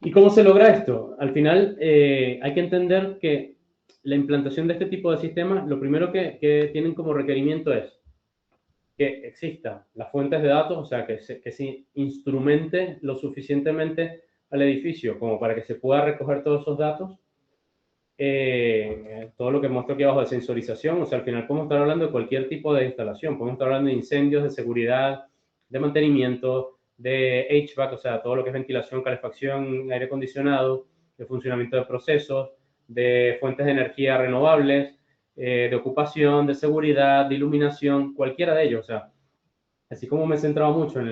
¿Y cómo se logra esto? Al final hay que entender que la implantación de este tipo de sistemas, lo primero que tienen como requerimiento es que existan las fuentes de datos, o sea, que se instrumente lo suficientemente al edificio como para que se pueda recoger todos esos datos. Todo lo que muestro aquí abajo de sensorización, o sea, al final podemos estar hablando de cualquier tipo de instalación, podemos estar hablando de incendios, de seguridad, de mantenimiento, de HVAC, o sea, todo lo que es ventilación, calefacción, aire acondicionado, de funcionamiento de procesos, de fuentes de energía renovables, de ocupación, de seguridad, de iluminación, cualquiera de ellos, o sea, así como me he centrado mucho en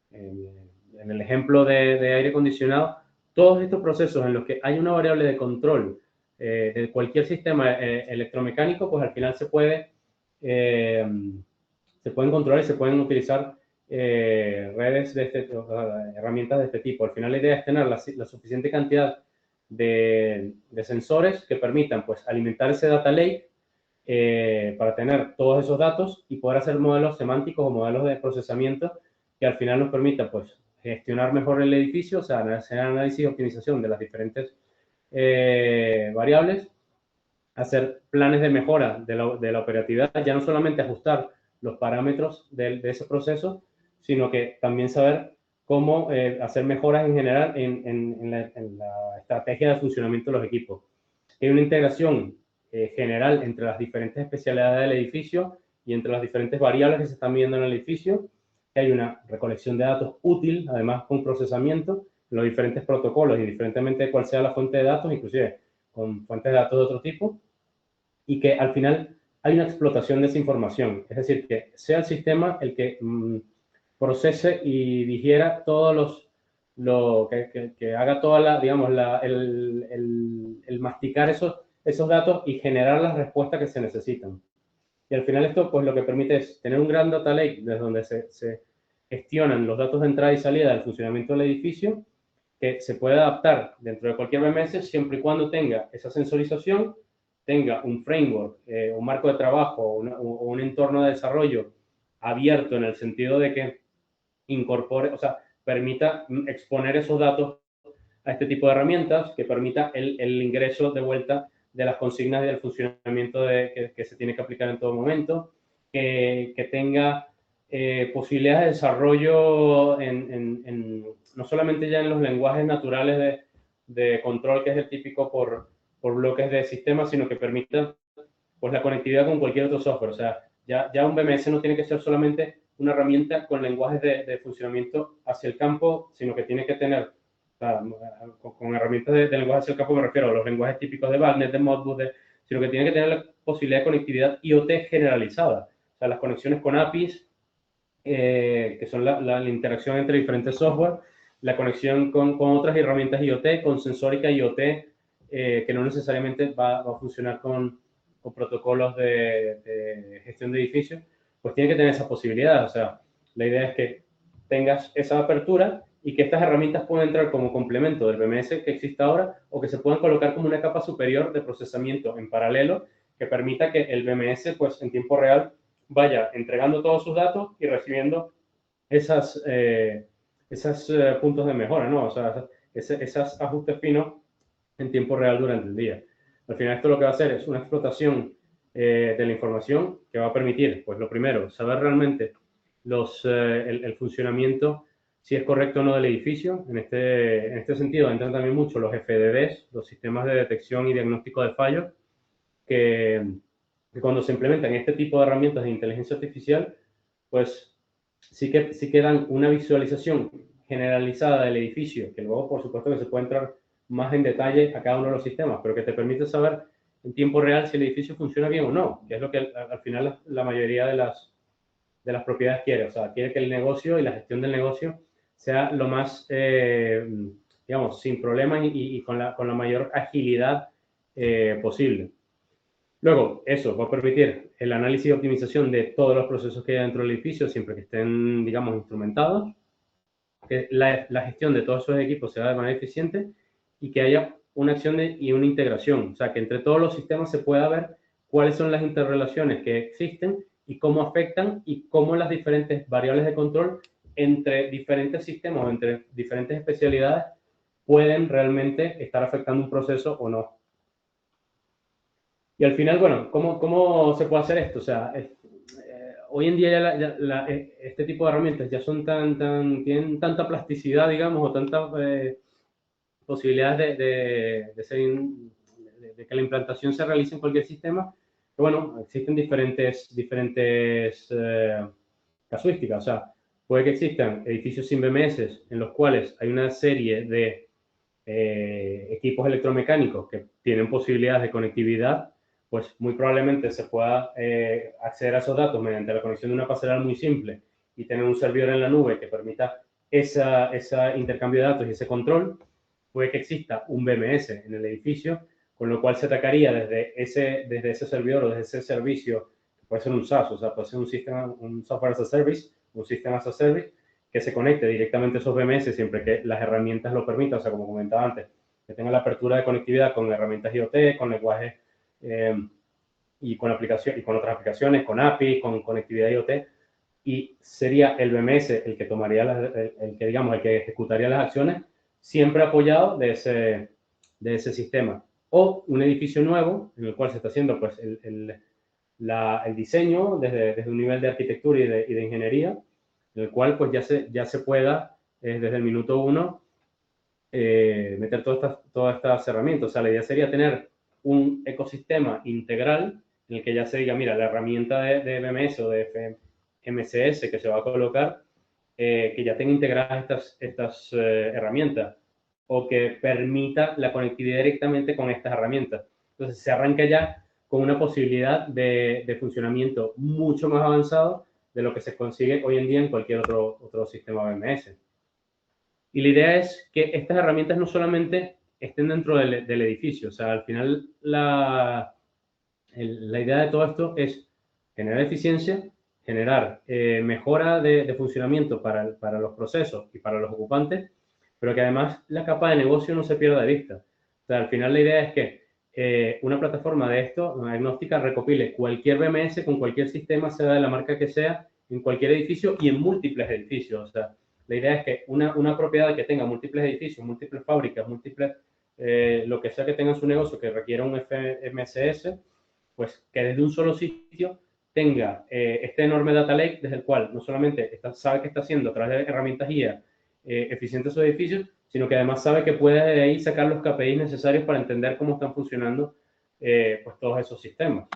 el ejemplo de aire acondicionado, todos estos procesos en los que hay una variable de control de cualquier sistema electromecánico, pues al final se pueden controlar y se pueden utilizar redes herramientas de este tipo. Al final la idea es tener la suficiente cantidad de sensores que permitan pues alimentar ese data lake para tener todos esos datos y poder hacer modelos semánticos o modelos de procesamiento que al final nos permitan pues, gestionar mejor el edificio, o sea, hacer análisis y optimización de las diferentes variables, hacer planes de mejora de la operatividad, ya no solamente ajustar los parámetros de ese proceso, sino que también saber cómo hacer mejoras en general en la estrategia de funcionamiento de los equipos. Hay una integración general entre las diferentes especialidades del edificio y entre las diferentes variables que se están viendo en el edificio. Hay una recolección de datos útil, además con procesamiento, en los diferentes protocolos, indiferentemente de cuál sea la fuente de datos, inclusive con fuentes de datos de otro tipo, y que al final hay una explotación de esa información. Es decir, que sea el sistema el que procese y digiera todos que haga toda la, digamos, el masticar esos datos y generar las respuestas que se necesitan. Y al final esto, pues lo que permite es tener un gran data lake desde donde se gestionan los datos de entrada y salida del funcionamiento del edificio, que se puede adaptar dentro de cualquier BMS siempre y cuando tenga esa sensorización, tenga un framework, un marco de trabajo o un entorno de desarrollo abierto en el sentido de que incorpore, o sea, permita exponer esos datos a este tipo de herramientas, que permita el ingreso de vuelta de las consignas y del funcionamiento que se tiene que aplicar en todo momento, que tenga posibilidades de desarrollo no solamente ya en los lenguajes naturales de control, que es el típico por bloques de sistemas, sino que permita pues la conectividad con cualquier otro software. O sea, ya un BMS no tiene que ser solamente una herramienta con lenguajes de funcionamiento hacia el campo, sino que tiene que tener, o sea, con herramientas de lenguaje hacia el campo me refiero a los lenguajes típicos de BALnet, de Modbus, sino que tiene que tener la posibilidad de conectividad IoT generalizada. O sea, las conexiones con APIs, que son la interacción entre diferentes software, la conexión con otras herramientas IoT, con sensórica IoT, que no necesariamente va a funcionar con protocolos de gestión de edificios, pues tiene que tener esa posibilidad. O sea, la idea es que tengas esa apertura y que estas herramientas puedan entrar como complemento del BMS que existe ahora o que se puedan colocar como una capa superior de procesamiento en paralelo que permita que el BMS, pues en tiempo real, vaya entregando todos sus datos y recibiendo esas puntos de mejora, ¿no? O sea, esos ajustes finos en tiempo real durante el día. Al final esto lo que va a hacer es una explotación de la información que va a permitir, pues lo primero, saber realmente el funcionamiento, si es correcto o no del edificio. En este sentido entran también mucho los FDDs, los sistemas de detección y diagnóstico de fallos, que, que cuando se implementan este tipo de herramientas de inteligencia artificial, pues sí que dan una visualización generalizada del edificio, que luego por supuesto que se puede entrar más en detalle a cada uno de los sistemas, pero que te permite saber en tiempo real si el edificio funciona bien o no, que es lo que al final la mayoría de las propiedades quiere. O sea, quiere que el negocio y la gestión del negocio sea lo más, digamos, sin problemas y con la mayor agilidad posible. Luego, eso va a permitir el análisis y optimización de todos los procesos que hay dentro del edificio, siempre que estén, digamos, instrumentados, que la gestión de todos esos equipos se haga de manera eficiente y que haya una acción y una integración. O sea, que entre todos los sistemas se pueda ver cuáles son las interrelaciones que existen y cómo afectan y cómo las diferentes variables de control entre diferentes sistemas o entre diferentes especialidades pueden realmente estar afectando un proceso o no. Y al final, bueno, ¿cómo se puede hacer esto? O sea, hoy en día este tipo de herramientas ya son tienen tanta plasticidad, digamos, o tantas posibilidades de que la implantación se realice en cualquier sistema, que bueno, existen diferentes casuísticas. O sea, puede que existan edificios sin BMS en los cuales hay una serie de equipos electromecánicos que tienen posibilidades de conectividad, pues muy probablemente se pueda acceder a esos datos mediante la conexión de una pasarela muy simple y tener un servidor en la nube que permita ese intercambio de datos y ese control. Puede que exista un BMS en el edificio, con lo cual se atacaría desde ese servidor o desde ese servicio, que puede ser un SaaS, o sea, puede ser un software as a service, un sistema as a service, que se conecte directamente a esos BMS siempre que las herramientas lo permitan. O sea, como comentaba antes, que tenga la apertura de conectividad con herramientas IoT, con lenguaje y con otras aplicaciones, con API, con conectividad IoT, y sería el BMS el que tomaría el que ejecutaría las acciones, siempre apoyado de ese sistema. O un edificio nuevo en el cual se está haciendo pues el diseño desde un nivel de arquitectura y de ingeniería, en el cual pues ya se pueda desde el minuto uno meter todas estas herramientas. O sea, la idea sería tener un ecosistema integral en el que ya se diga, mira, la herramienta de BMS o de MCS que se va a colocar, que ya tenga integradas estas herramientas o que permita la conectividad directamente con estas herramientas. Entonces se arranca ya con una posibilidad de funcionamiento mucho más avanzado de lo que se consigue hoy en día en cualquier otro sistema BMS. Y la idea es que estas herramientas no solamente estén dentro del edificio. O sea, al final la idea de todo esto es generar eficiencia, generar mejora de funcionamiento para los procesos y para los ocupantes, pero que además la capa de negocio no se pierda de vista. O sea, al final la idea es que una plataforma de esto, una agnóstica, recopile cualquier BMS con cualquier sistema, sea de la marca que sea, en cualquier edificio y en múltiples edificios. O sea, la idea es que una propiedad que tenga múltiples edificios, múltiples fábricas, lo que sea que tenga en su negocio que requiera un FMSS, pues que desde un solo sitio tenga este enorme data lake desde el cual no solamente sabe qué está haciendo a través de herramientas guía eficientes sus edificios, sino que además sabe que puede de ahí sacar los KPIs necesarios para entender cómo están funcionando pues todos esos sistemas.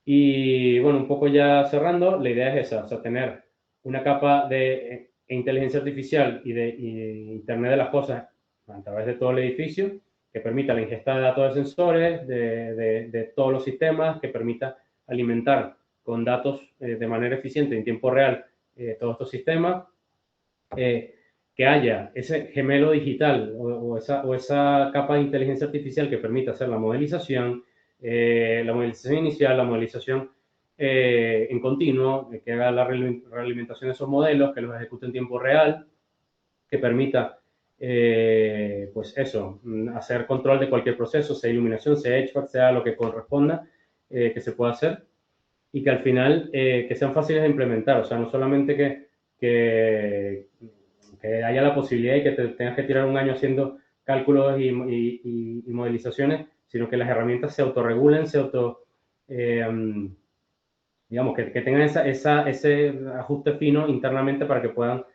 Y bueno, un poco ya cerrando, la idea es esa, o sea, tener una capa de inteligencia artificial y de Internet de las cosas a través de todo el edificio, que permita la ingesta de datos de sensores, de todos los sistemas, que permita alimentar con datos de manera eficiente en tiempo real todos estos sistemas, que haya ese gemelo digital o esa capa de inteligencia artificial que permita hacer la modelización inicial, la modelización en continuo, que haga la realimentación de esos modelos, que los ejecute en tiempo real, que permita, pues eso, hacer control de cualquier proceso, sea iluminación, sea HVAC, sea lo que corresponda, que se pueda hacer, y que al final que sean fáciles de implementar, o sea, no solamente que haya la posibilidad y que te tengas que tirar un año haciendo cálculos y modelizaciones, sino que las herramientas se autorregulen, digamos, que tengan ese ajuste fino internamente para que puedan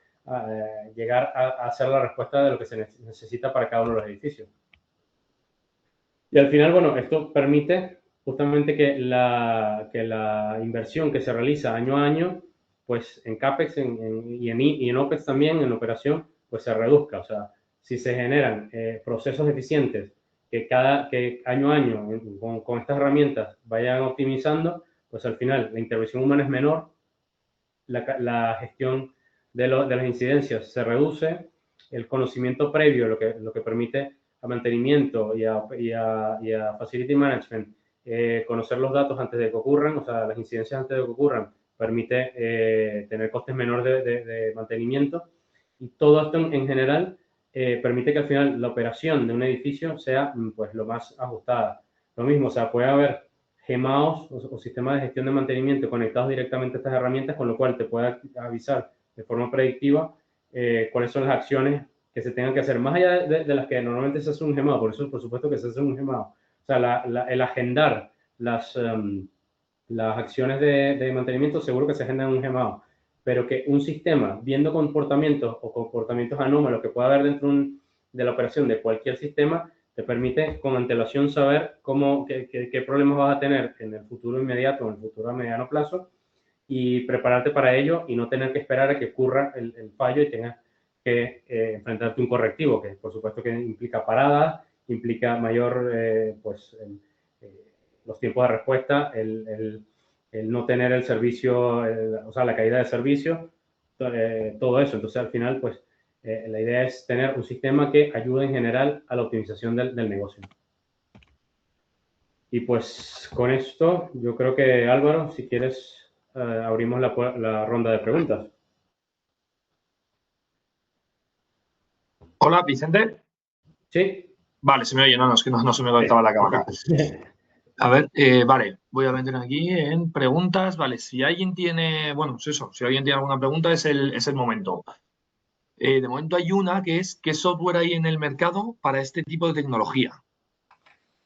llegar a hacer la respuesta de lo que se necesita para cada uno de los edificios. Y al final, bueno, esto permite justamente que la inversión que se realiza año a año, pues en CAPEX y en OPEX también, en operación, pues se reduzca. O sea, si se generan procesos eficientes que año a año con estas herramientas vayan optimizando, pues al final la intervención humana es menor, la gestión de las incidencias se reduce, el conocimiento previo, lo que permite a mantenimiento y a facility management, conocer los datos antes de que ocurran, o sea, las incidencias antes de que ocurran, permite tener costes menores de mantenimiento, y todo esto en general permite que al final la operación de un edificio sea pues lo más ajustada. Lo mismo, o sea, puede haber GEMAOs o sistemas de gestión de mantenimiento conectados directamente a estas herramientas, con lo cual te puede avisar de forma predictiva cuáles son las acciones que se tengan que hacer, más allá de las que normalmente se hace un GEMAO, por eso por supuesto que se hace un GEMAO. O sea, el agendar las acciones de mantenimiento seguro que se agendan en un GEMAO, pero que un sistema, viendo comportamientos o comportamientos anómalos que pueda haber dentro de la operación de cualquier sistema, te permite con antelación saber qué problemas vas a tener en el futuro inmediato o en el futuro a mediano plazo, y prepararte para ello y no tener que esperar a que ocurra el fallo y tengas que enfrentarte a un correctivo, que por supuesto que implica paradas, implica mayor, los tiempos de respuesta, el no tener el servicio, o sea, la caída de servicio, todo eso. Entonces, al final, pues, la idea es tener un sistema que ayude en general a la optimización del negocio. Y pues con esto, yo creo que Álvaro, si quieres, abrimos la ronda de preguntas.
Hola, Vicente.
Sí.
Vale, se me oye, no, es que no se me conectaba la cámara. A ver, vale, voy a meter aquí en preguntas. Vale, si alguien tiene, bueno, pues eso, si alguien tiene alguna pregunta es el momento. De momento hay una que es, ¿qué software hay en el mercado para este tipo de tecnología?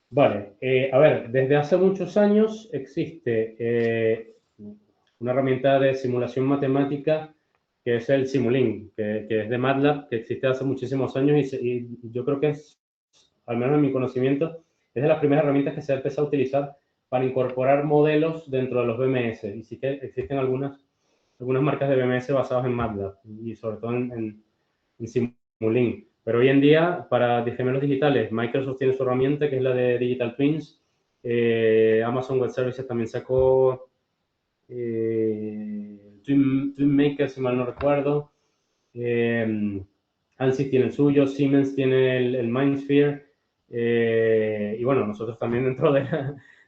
Vale, a ver, desde hace muchos años existe una herramienta de simulación matemática que es el Simulink, que es de MATLAB, que existe hace muchísimos años y yo creo que es, al menos en mi conocimiento, es de las primeras herramientas que se ha empezado a utilizar para incorporar modelos dentro de los BMS. Y sí que existen algunas marcas de BMS basadas en MATLAB y sobre todo en Simulink. Pero hoy en día, para gemelos digitales, Microsoft tiene su herramienta, que es la de Digital Twins. Amazon Web Services también sacó Twin Maker, si mal no recuerdo. ANSYS tiene el suyo, Siemens tiene el MindSphere. Y bueno, nosotros también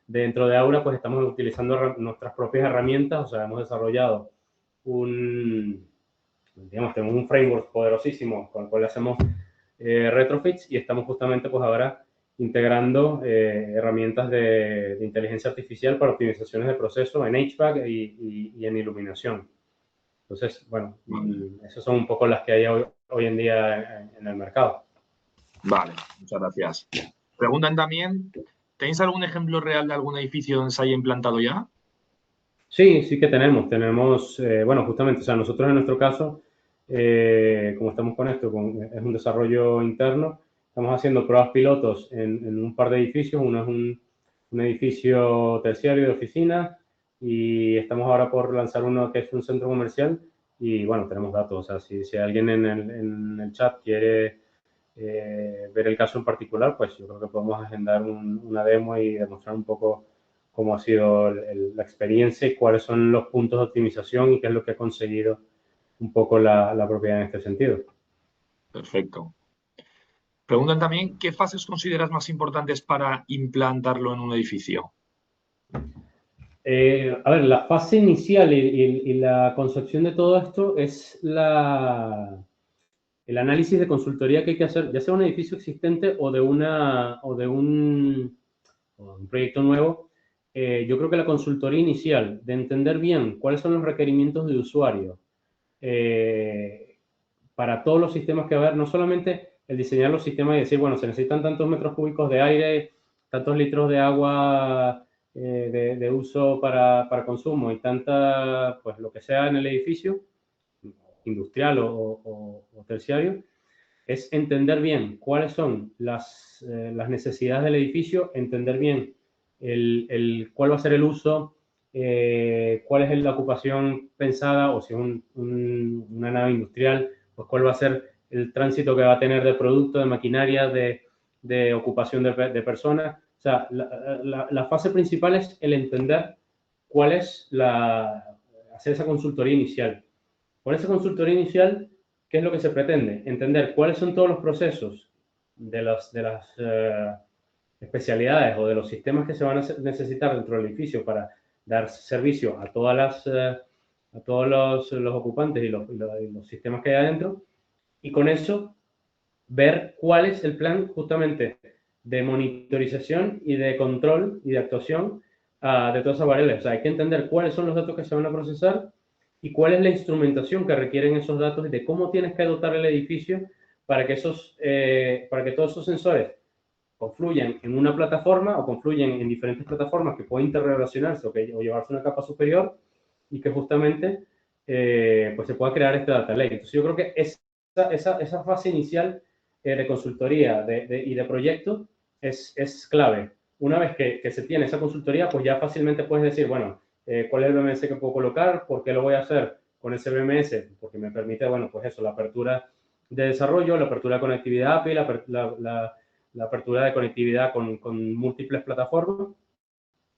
dentro de Aura, pues estamos utilizando nuestras propias herramientas. O sea, hemos desarrollado tenemos un framework poderosísimo con el cual hacemos retrofits, y estamos justamente pues ahora integrando herramientas de inteligencia artificial para optimizaciones de proceso en HVAC y en iluminación. Entonces, bueno, esas son un poco las que hay hoy en día en el mercado.
Vale, muchas gracias. Preguntan también, ¿tenéis algún ejemplo real de algún edificio donde se haya implantado ya?
Sí, sí que tenemos, bueno, justamente, o sea, nosotros en nuestro caso, como estamos con esto, es un desarrollo interno, estamos haciendo pruebas pilotos en un par de edificios, uno es un edificio terciario de oficinas y estamos ahora por lanzar uno que es un centro comercial y bueno, tenemos datos, o sea, si alguien en el chat quiere ver el caso en particular, pues yo creo que podemos agendar una demo y demostrar un poco cómo ha sido la experiencia y cuáles son los puntos de optimización y qué es lo que ha conseguido un poco la propiedad en este sentido.
Perfecto. Preguntan también, ¿qué fases consideras más importantes para implantarlo en un edificio?
A ver, la fase inicial y la concepción de todo esto es el análisis de consultoría que hay que hacer, ya sea un edificio existente o un proyecto nuevo. Yo creo que la consultoría inicial, de entender bien cuáles son los requerimientos de usuario eh, para todos los sistemas que va a haber, no solamente el diseñar los sistemas y decir, bueno, se necesitan tantos metros cúbicos de aire, tantos litros de agua de uso para consumo y tanta, pues lo que sea en el edificio, industrial o terciario, es entender bien cuáles son las necesidades del edificio, entender bien cuál va a ser el uso, cuál es la ocupación pensada, o si es una nave industrial, pues cuál va a ser el tránsito que va a tener de producto, de maquinaria, de ocupación de personas. O sea, la fase principal es el entender cuál es hacer esa consultoría inicial. Con esa consultoría inicial, ¿qué es lo que se pretende? Entender cuáles son todos los procesos de las especialidades o de los sistemas que se van a necesitar dentro del edificio para dar servicio a todos los ocupantes y los sistemas que hay adentro. Y con eso, ver cuál es el plan justamente de monitorización y de control y de actuación de todas esas variables. O sea, hay que entender cuáles son los datos que se van a procesar y cuál es la instrumentación que requieren esos datos y de cómo tienes que dotar el edificio para que todos esos sensores confluyan en una plataforma o confluyen en diferentes plataformas que pueden interrelacionarse o llevarse a una capa superior y que justamente pues se pueda crear este data lake. Entonces yo creo que esa fase inicial de consultoría y de proyecto es clave. Una vez que se tiene esa consultoría, pues ya fácilmente puedes decir, bueno, ¿cuál es el BMS que puedo colocar? ¿Por qué lo voy a hacer con ese BMS? Porque me permite, bueno, pues eso, la apertura de desarrollo, la apertura de conectividad API, la apertura de conectividad con múltiples plataformas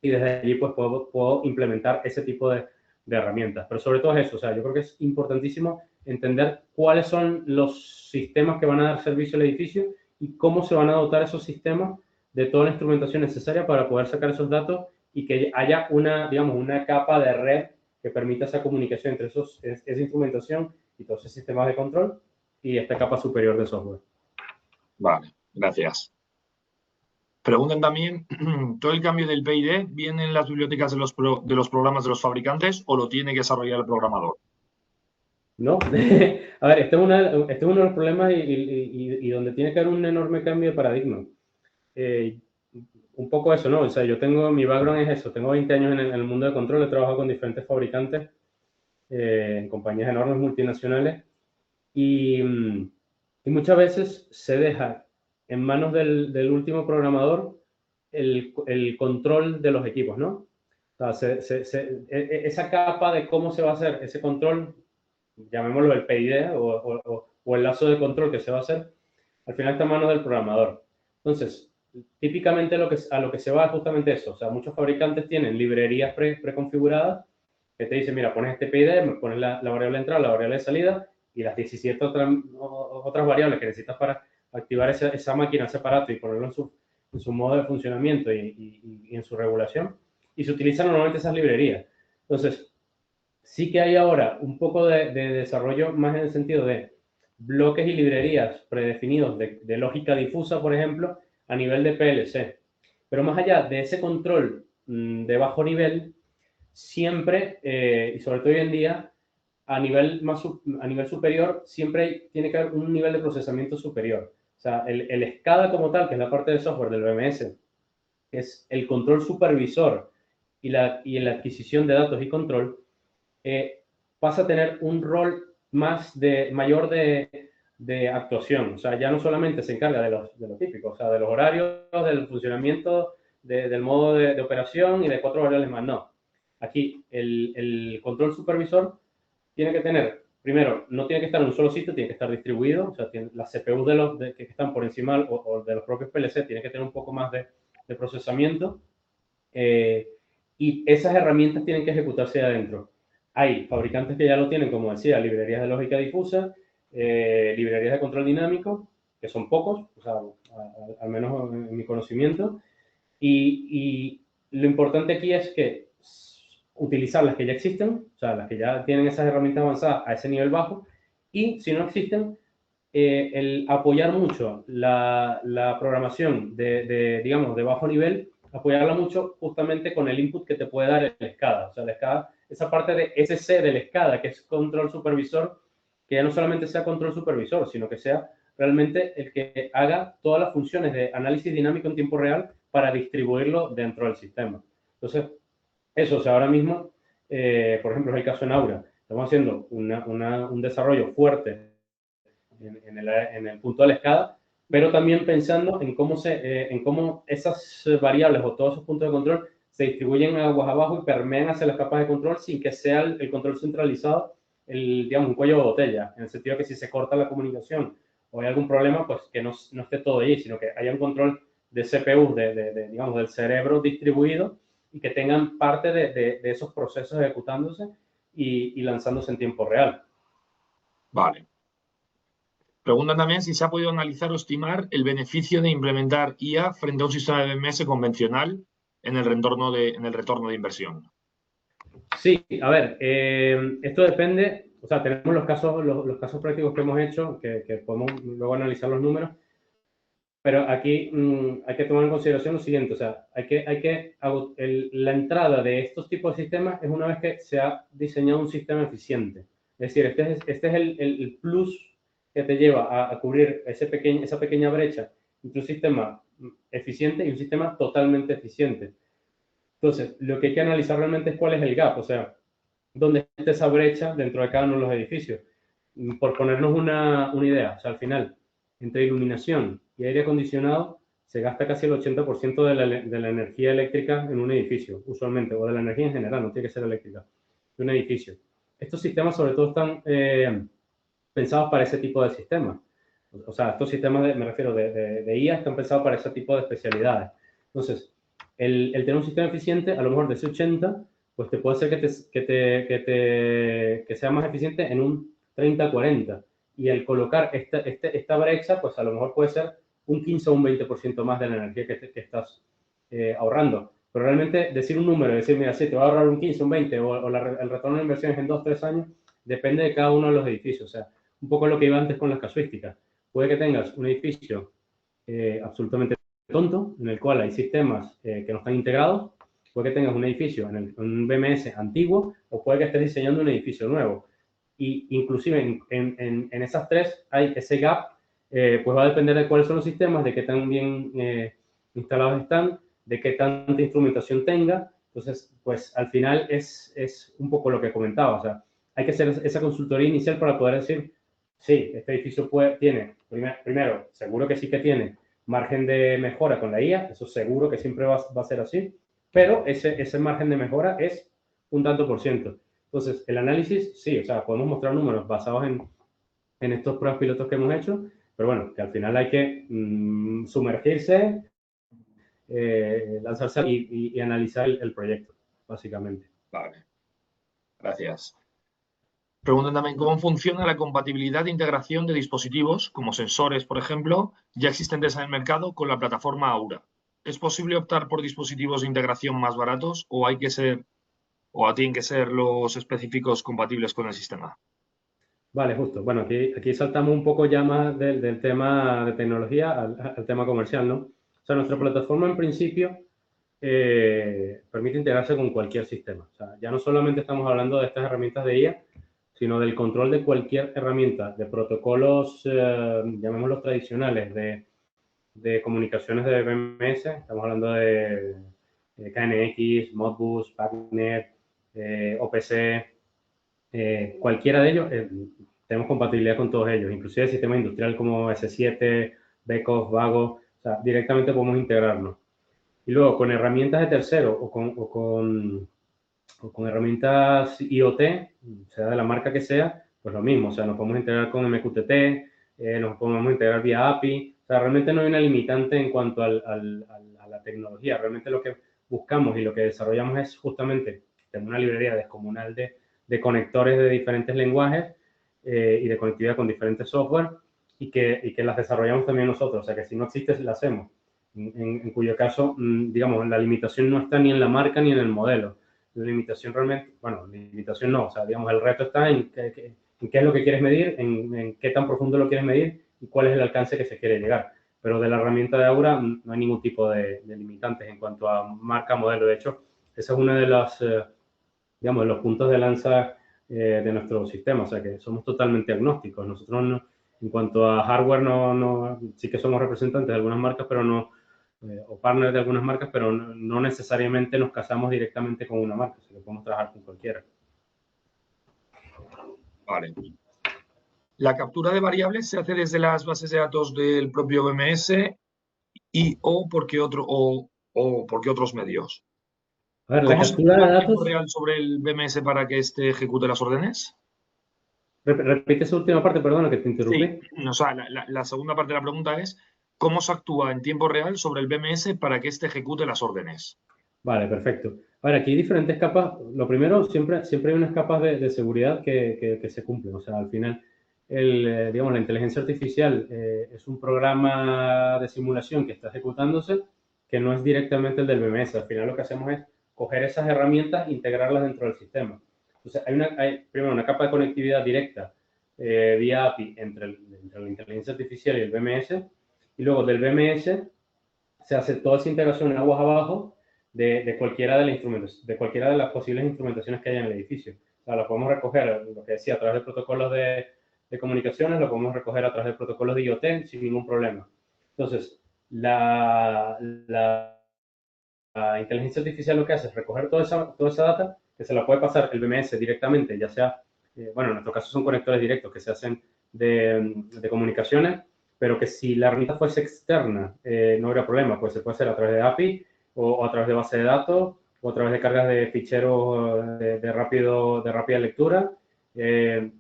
y desde allí pues puedo implementar ese tipo de herramientas. Pero sobre todo es eso, o sea, yo creo que es importantísimo entender cuáles son los sistemas que van a dar servicio al edificio y cómo se van a dotar esos sistemas de toda la instrumentación necesaria para poder sacar esos datos y que haya digamos, una capa de red que permita esa comunicación entre esa instrumentación y todos esos sistemas de control y esta capa superior de software.
Vale, gracias. Preguntan también, ¿todo el cambio del PID viene en las bibliotecas de los programas de los fabricantes o lo tiene que desarrollar el programador?
No, a ver, este es uno de los problemas y donde tiene que haber un enorme cambio de paradigma. Eh, un poco eso, ¿no? O sea, mi background es eso, tengo 20 años en el mundo de control, he trabajado con diferentes fabricantes en compañías enormes multinacionales y muchas veces se deja en manos del último programador el control de los equipos, ¿no? O sea, esa capa de cómo se va a hacer ese control, llamémoslo el PID o el lazo de control que se va a hacer, al final está en manos del programador. Entonces, típicamente a lo que se va es justamente eso. O sea, muchos fabricantes tienen librerías preconfiguradas que te dicen, mira, pones este PID, me pones la variable de entrada, la variable de salida y las 17 otras variables que necesitas para activar esa máquina, ese aparato y ponerlo en su modo de funcionamiento y en su regulación. Y se utilizan normalmente esas librerías. Entonces, sí que hay ahora un poco de desarrollo más en el sentido de bloques y librerías predefinidos de lógica difusa, por ejemplo, a nivel de PLC. Pero más allá de ese control de bajo nivel, siempre, y sobre todo hoy en día, a nivel superior, siempre tiene que haber un nivel de procesamiento superior. O sea, el SCADA como tal, que es la parte de software del BMS, es el control supervisor y en la adquisición de datos y control, pasa a tener un rol mayor de actuación. O sea, ya no solamente se encarga de lo típico, o sea, de los horarios, del funcionamiento, del modo de operación y de 4 variables más. No. Aquí el control supervisor tiene que tener, primero, no tiene que estar en un solo sitio, tiene que estar distribuido. O sea, las CPUs que están por encima o de los propios PLC tiene que tener un poco más de procesamiento. Y esas herramientas tienen que ejecutarse adentro. Hay fabricantes que ya lo tienen, como decía, librerías de lógica difusa, librerías de control dinámico, que son pocos, o sea, al menos en mi conocimiento. Y lo importante aquí es que utilizar las que ya existen, o sea, las que ya tienen esas herramientas avanzadas a ese nivel bajo, y si no existen, el apoyar mucho la programación digamos, de bajo nivel, apoyarla mucho justamente con el input que te puede dar el SCADA. O sea, el SCADA, esa parte de SC del SCADA, que es control supervisor, que ya no solamente sea control supervisor, sino que sea realmente el que haga todas las funciones de análisis dinámico en tiempo real para distribuirlo dentro del sistema. Entonces, eso, o sea, ahora mismo, por ejemplo, es el caso en Aura. Estamos haciendo un desarrollo fuerte en el punto de la escala, pero también pensando en cómo esas variables o todos esos puntos de control se distribuyen aguas abajo y permean hacia las capas de control sin que sea el control centralizado, digamos, un cuello de botella, en el sentido que si se corta la comunicación o hay algún problema, pues que no esté todo allí, sino que haya un control de CPU, digamos, del cerebro distribuido y que tengan parte de esos procesos ejecutándose y lanzándose en tiempo real.
Vale. Preguntan también si se ha podido analizar o estimar el beneficio de implementar IA frente a un sistema de BMS convencional en el retorno de inversión.
Sí, a ver, esto depende, o sea, tenemos los casos prácticos que hemos hecho, que podemos luego analizar los números, pero aquí hay que tomar en consideración lo siguiente, o sea, la entrada de estos tipos de sistemas es una vez que se ha diseñado un sistema eficiente. Es decir, este es el plus que te lleva a cubrir esa pequeña brecha entre un sistema eficiente y un sistema totalmente eficiente. Entonces, lo que hay que analizar realmente es cuál es el gap, o sea, dónde está esa brecha dentro de cada uno de los edificios. Por ponernos una idea, o sea, al final, entre iluminación y aire acondicionado, se gasta casi el 80% de la energía eléctrica en un edificio, usualmente, o de la energía en general, no tiene que ser eléctrica, de un edificio. Estos sistemas sobre todo están pensados para ese tipo de sistemas. O sea, estos sistemas, me refiero, de IA, están pensados para ese tipo de especialidades. Entonces, el tener un sistema eficiente, a lo mejor de ese 80, pues te puede ser que sea más eficiente en un 30-40. Y el colocar esta brecha, pues a lo mejor puede ser un 15 o un 20% más de la energía que estás ahorrando. Pero realmente decir un número, decir, mira, sí, te va a ahorrar un 15, un 20, o el retorno de inversiones en 2, 3 años, depende de cada uno de los edificios. O sea, un poco lo que iba antes con las casuísticas. Puede que tengas un edificio absolutamente tonto, en el cual hay sistemas que no están integrados, puede que tengas un edificio en un BMS antiguo, o puede que estés diseñando un edificio nuevo. Y inclusive en esas tres hay ese gap, pues va a depender de cuáles son los sistemas, de qué tan bien instalados están, de qué tanta instrumentación tenga. Entonces, pues al final es un poco lo que comentaba, o sea, hay que hacer esa consultoría inicial para poder decir, sí, este edificio tiene, primero, seguro que sí que tiene margen de mejora con la IA, eso seguro que siempre va a ser así, pero ese margen de mejora es un tanto por ciento. Entonces, el análisis, sí, o sea, podemos mostrar números basados en estos pruebas pilotos que hemos hecho, pero bueno, que al final hay que sumergirse, lanzarse y analizar el proyecto, básicamente.
Vale, gracias. Preguntan también cómo funciona la compatibilidad de integración de dispositivos, como sensores, por ejemplo, ya existentes en el mercado con la plataforma Aura. ¿Es posible optar por dispositivos de integración más baratos o tienen que ser los específicos compatibles con el sistema?
Vale, justo. Bueno, aquí saltamos un poco ya más del tema de tecnología al tema comercial, ¿no? O sea, nuestra plataforma en principio permite integrarse con cualquier sistema. O sea, ya no solamente estamos hablando de estas herramientas de IA, sino del control de cualquier herramienta, de protocolos, llamémoslos tradicionales, de comunicaciones de BMS, estamos hablando de KNX, Modbus, PACnet, OPC, cualquiera de ellos, tenemos compatibilidad con todos ellos, inclusive el sistema industrial como S7, Beckhoff, Vago, o sea, directamente podemos integrarnos. Y luego con herramientas de tercero o con herramientas IoT, sea de la marca que sea, pues lo mismo, o sea, nos podemos integrar con MQTT, nos podemos integrar vía API, o sea, realmente no hay una limitante en cuanto a la tecnología, realmente lo que buscamos y lo que desarrollamos es justamente tener una librería descomunal de conectores de diferentes lenguajes y de conectividad con diferentes software y que las desarrollamos también nosotros, o sea, que si no existe, la hacemos. En cuyo caso, digamos, la limitación no está ni en la marca ni en el modelo. La limitación realmente, bueno, limitación no, o sea, digamos, el reto está en qué es lo que quieres medir, en qué tan profundo lo quieres medir y cuál es el alcance que se quiere llegar. Pero de la herramienta de Aura no hay ningún tipo de limitantes en cuanto a marca, modelo. De hecho, esa es una de las, digamos, de los puntos de lanza de nuestro sistema, o sea, que somos totalmente agnósticos. Nosotros, en cuanto a hardware, sí que somos representantes de algunas marcas, pero no, o partners de algunas marcas, pero no necesariamente nos casamos directamente con una marca, sino que podemos trabajar con cualquiera.
Vale. La captura de variables se hace desde las bases de datos del propio BMS o porque otros medios.
A ver, la
¿Cómo se
captura
actúa
de
en tiempo
datos,
real sobre el BMS para que éste ejecute las órdenes?
repite esa última parte, perdona que te
Sí,
interrumpí.
o sea, la segunda parte de la pregunta es ¿cómo se actúa en tiempo real sobre el BMS para que éste ejecute las órdenes?
Vale, perfecto. Ahora, aquí hay diferentes capas. Lo primero, siempre hay unas capas de seguridad que se cumplen. O sea, al final, digamos, la inteligencia artificial es un programa de simulación que está ejecutándose que no es directamente el del BMS. Al final lo que hacemos es coger esas herramientas e integrarlas dentro del sistema. Entonces, hay primero una capa de conectividad directa vía API entre la inteligencia artificial y el BMS. Y luego del BMS se hace toda esa integración aguas abajo de cualquiera de cualquiera de las posibles instrumentaciones que haya en el edificio. O sea, lo podemos recoger, lo que decía, a través de protocolos de comunicaciones, lo podemos recoger a través de protocolos de IoT sin ningún problema. Entonces, la inteligencia artificial lo que hace es recoger toda esa data, que se la puede pasar el BMS directamente, ya sea, bueno, en nuestro caso son conectores directos que se hacen de comunicaciones, pero que si la herramienta fuese externa, no habría problema, pues se puede hacer a través de API o a través de base de datos o a través de cargas de ficheros de rápida lectura.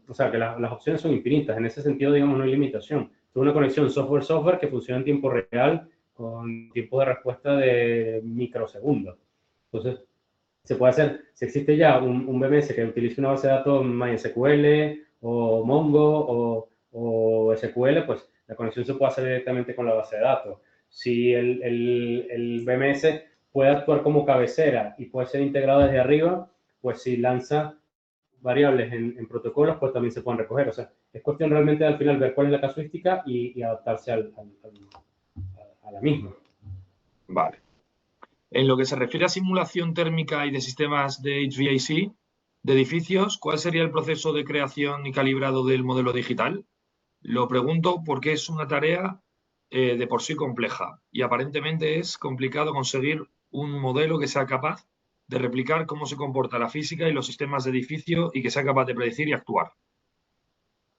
O sea, que las opciones son infinitas. En ese sentido, digamos, no hay limitación. Es una conexión software-software que funciona en tiempo real con tiempo de respuesta de microsegundos. Entonces, se puede hacer, si existe ya un BMS que utilice una base de datos MySQL o Mongo o SQL, pues la conexión se puede hacer directamente con la base de datos. Si el BMS puede actuar como cabecera y puede ser integrado desde arriba, pues si lanza variables en protocolos, pues también se pueden recoger. O sea, es cuestión realmente al final ver cuál es la casuística y adaptarse a la misma.
Vale. En lo que se refiere a simulación térmica y de sistemas de HVAC de edificios, ¿cuál sería el proceso de creación y calibrado del modelo digital? Lo pregunto porque es una tarea de por sí compleja y aparentemente es complicado conseguir un modelo que sea capaz de replicar cómo se comporta la física y los sistemas de edificio y que sea capaz de predecir y actuar.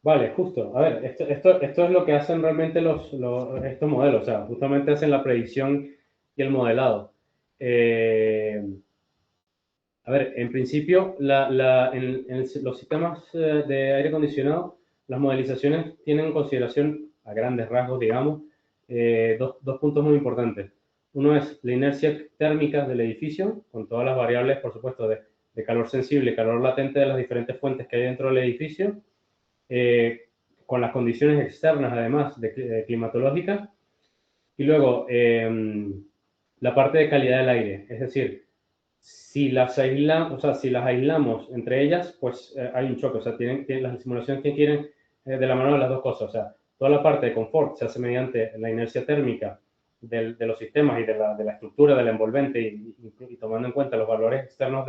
Vale, justo. A ver, esto es lo que hacen realmente estos modelos. O sea, justamente hacen la predicción y el modelado. A ver, en principio, en los sistemas de aire acondicionado, las modelizaciones tienen en consideración, a grandes rasgos, digamos, dos puntos muy importantes. Uno es la inercia térmica del edificio, con todas las variables, por supuesto, de calor sensible y calor latente de las diferentes fuentes que hay dentro del edificio, con las condiciones externas, además, climatológicas. Y luego, la parte de calidad del aire, es decir, si las aislamos entre ellas, pues hay un choque. O sea, las simulaciones que quieren de la mano de las dos cosas. O sea, toda la parte de confort se hace mediante la inercia térmica de los sistemas y de la estructura del envolvente y tomando en cuenta los valores externos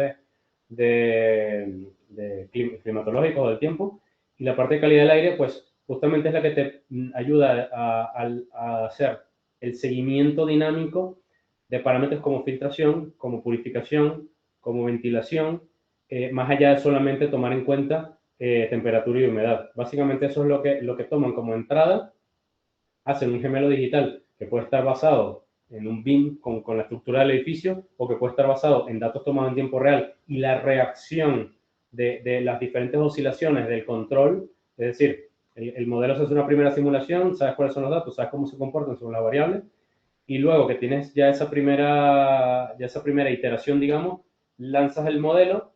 climatológicos del tiempo. Y la parte de calidad del aire, pues justamente es la que te ayuda a hacer el seguimiento dinámico de parámetros como filtración, como purificación, como ventilación, más allá de solamente tomar en cuenta temperatura y humedad. Básicamente eso es lo que toman como entrada, hacen un gemelo digital que puede estar basado en un BIM con la estructura del edificio o que puede estar basado en datos tomados en tiempo real y la reacción de las diferentes oscilaciones del control, es decir, el modelo se hace una primera simulación, sabes cuáles son los datos, sabes cómo se comportan según las variables, y luego que tienes ya esa primera iteración, digamos, lanzas el modelo,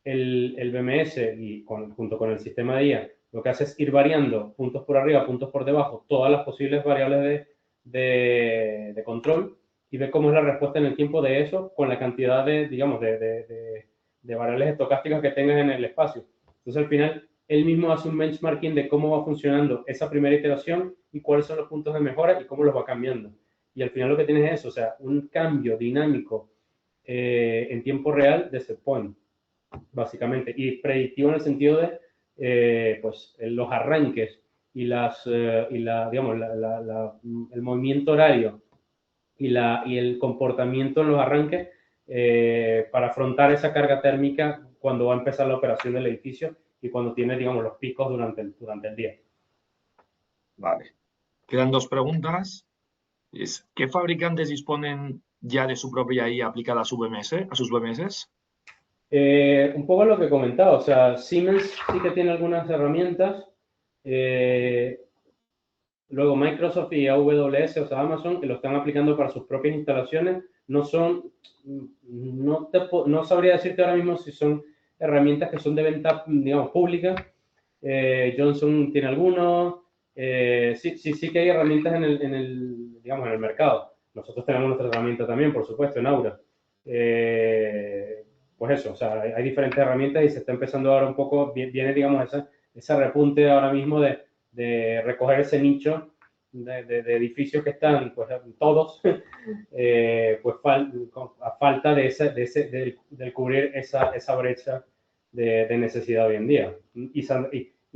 el BMS y junto con el sistema de IA, lo que hace es ir variando puntos por arriba, puntos por debajo, todas las posibles variables de control y ve cómo es la respuesta en el tiempo de eso con la cantidad de, digamos, de variables estocásticas que tengas en el espacio. Entonces, al final, él mismo hace un benchmarking de cómo va funcionando esa primera iteración y cuáles son los puntos de mejora y cómo los va cambiando. Y al final lo que tienes es eso, o sea, un cambio dinámico en tiempo real de set point, básicamente, y predictivo en el sentido de pues, los arranques y, digamos, el movimiento horario y el comportamiento en los arranques para afrontar esa carga térmica cuando va a empezar la operación del edificio y cuando tiene, digamos, los picos durante el día.
Vale. Quedan dos preguntas. ¿Qué fabricantes disponen ya de su propia IA aplicada a sus BMS?
Un poco lo que comentaba, o sea, Siemens sí que tiene algunas herramientas, luego Microsoft y AWS, o sea, Amazon, que lo están aplicando para sus propias instalaciones, no sabría decirte ahora mismo si son herramientas que son de venta, digamos, pública. Johnson tiene algunos, sí que hay herramientas digamos, en el mercado. Nosotros tenemos nuestra herramienta también, por supuesto, en Aura. Pues eso, o sea, hay diferentes herramientas y se está empezando ahora un poco, viene, digamos, ese repunte ahora mismo de recoger ese nicho de edificios que están, pues, todos, pues, a falta de cubrir esa brecha de necesidad hoy en día. Y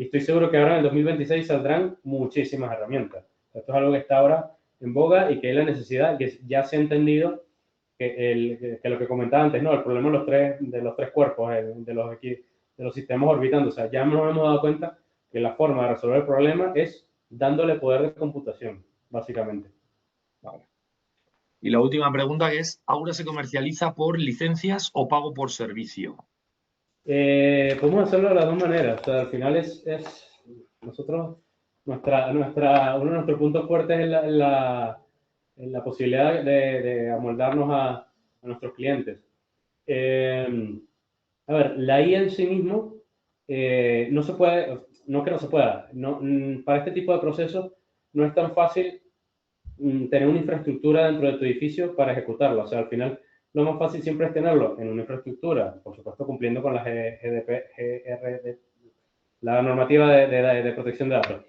estoy seguro que ahora en el 2026 saldrán muchísimas herramientas. Esto es algo que está ahora en boga y que hay la necesidad, que ya se ha entendido que lo que comentaba antes, ¿no? El problema de los tres cuerpos, de los sistemas orbitando. O sea, ya nos hemos dado cuenta que la forma de resolver el problema es dándole poder de computación, básicamente.
Vale. Y la última pregunta es, ¿Aura se comercializa por licencias o pago por servicio?
Podemos hacerlo de las dos maneras. O sea, al final nosotros, uno de nuestros puntos fuertes es la posibilidad de amoldarnos a nuestros clientes. A ver, la IA en sí mismo no se puede, no que no se pueda, para este tipo de procesos no es tan fácil tener una infraestructura dentro de tu edificio para ejecutarlo. O sea, al final lo más fácil siempre es tenerlo en una infraestructura, por supuesto cumpliendo con la la normativa de protección de datos,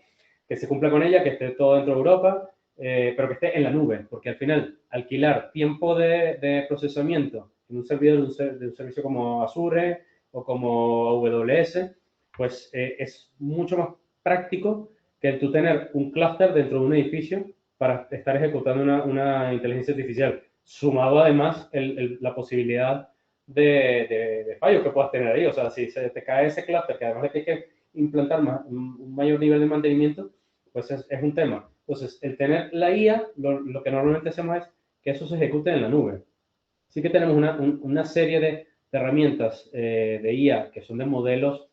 que se cumpla con ella, que esté todo dentro de Europa, pero que esté en la nube, porque al final alquilar tiempo de procesamiento en un servidor de un servicio como Azure o como AWS, pues es mucho más práctico que tú tener un clúster dentro de un edificio para estar ejecutando una inteligencia artificial, sumado además la posibilidad de fallos que puedas tener ahí. O sea, si se te cae ese clúster, que además de que hay que implantar un mayor nivel de mantenimiento, pues es un tema. Entonces, el tener la IA, lo que normalmente hacemos es que eso se ejecute en la nube. Sí que tenemos una serie de herramientas de IA que son de modelos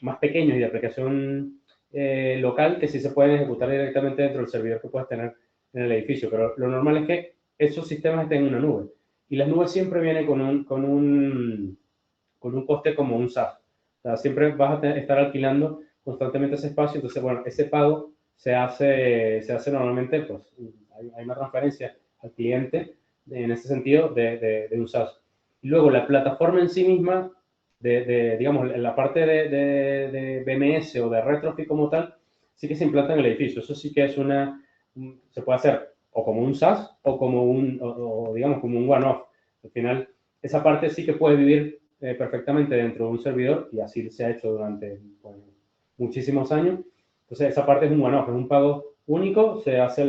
más pequeños y de aplicación local que sí se pueden ejecutar directamente dentro del servidor que puedes tener en el edificio. Pero lo normal es que esos sistemas estén en una nube. Y las nubes siempre vienen con un coste como un SaaS. O sea, siempre vas a estar alquilando constantemente ese espacio. Entonces, bueno, ese pago se hace normalmente, pues hay una transferencia al cliente en ese sentido de un SaaS. Y luego la plataforma en sí misma, digamos, en la parte de BMS o de retrofit como tal, sí que se implanta en el edificio. Eso sí que se puede hacer o como un SaaS o digamos, como un one-off. Al final, esa parte sí que puede vivir perfectamente dentro de un servidor y así se ha hecho durante muchísimos años. Entonces, esa parte es un one-off, es un pago único, se hace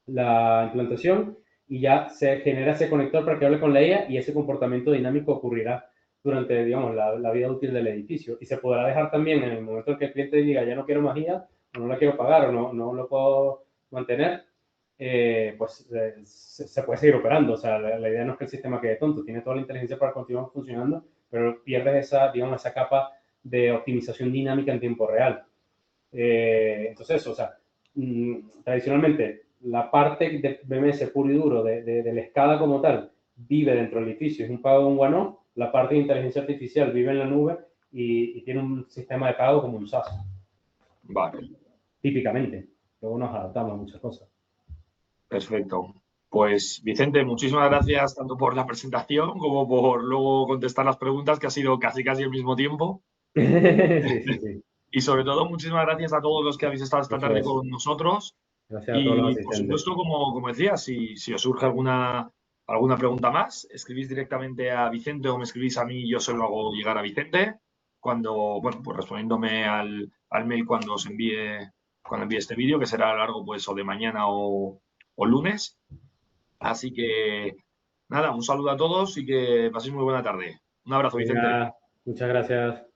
la implantación y ya se genera ese conector para que hable con la IA y ese comportamiento dinámico ocurrirá durante, digamos, la vida útil del edificio. Y se podrá dejar también en el momento en que el cliente diga, ya no quiero más IA, o no la quiero pagar, o no lo puedo mantener, se puede seguir operando. O sea, la idea no es que el sistema quede tonto, tiene toda la inteligencia para continuar funcionando, pero pierdes esa, digamos, esa capa de optimización dinámica en tiempo real. Entonces, o sea, tradicionalmente la parte de BMS puro y duro de la escala como tal vive dentro del edificio, es un pago en one-off, la parte de inteligencia artificial vive en la nube y tiene un sistema de pago como un SaaS,
Vale,
típicamente. Luego nos adaptamos a muchas cosas.
perfecto. Pues Vicente, muchísimas gracias tanto por la presentación como por luego contestar las preguntas, que ha sido casi casi al mismo tiempo.
Sí, sí, sí.
Y sobre todo, muchísimas gracias a todos los que habéis estado esta
Eso
tarde
es.
con nosotros.
Gracias a todos los
Y por
asistentes.
supuesto, como decía, si os surge alguna pregunta más, escribís directamente a Vicente o me escribís a mí y yo se lo hago llegar a Vicente cuando, bueno, pues respondiéndome al mail cuando envíe este vídeo, que será a lo largo pues o de mañana o lunes. Así que nada, un saludo a todos y que paséis muy buena tarde. Un abrazo, Vicente.
Venga, muchas gracias.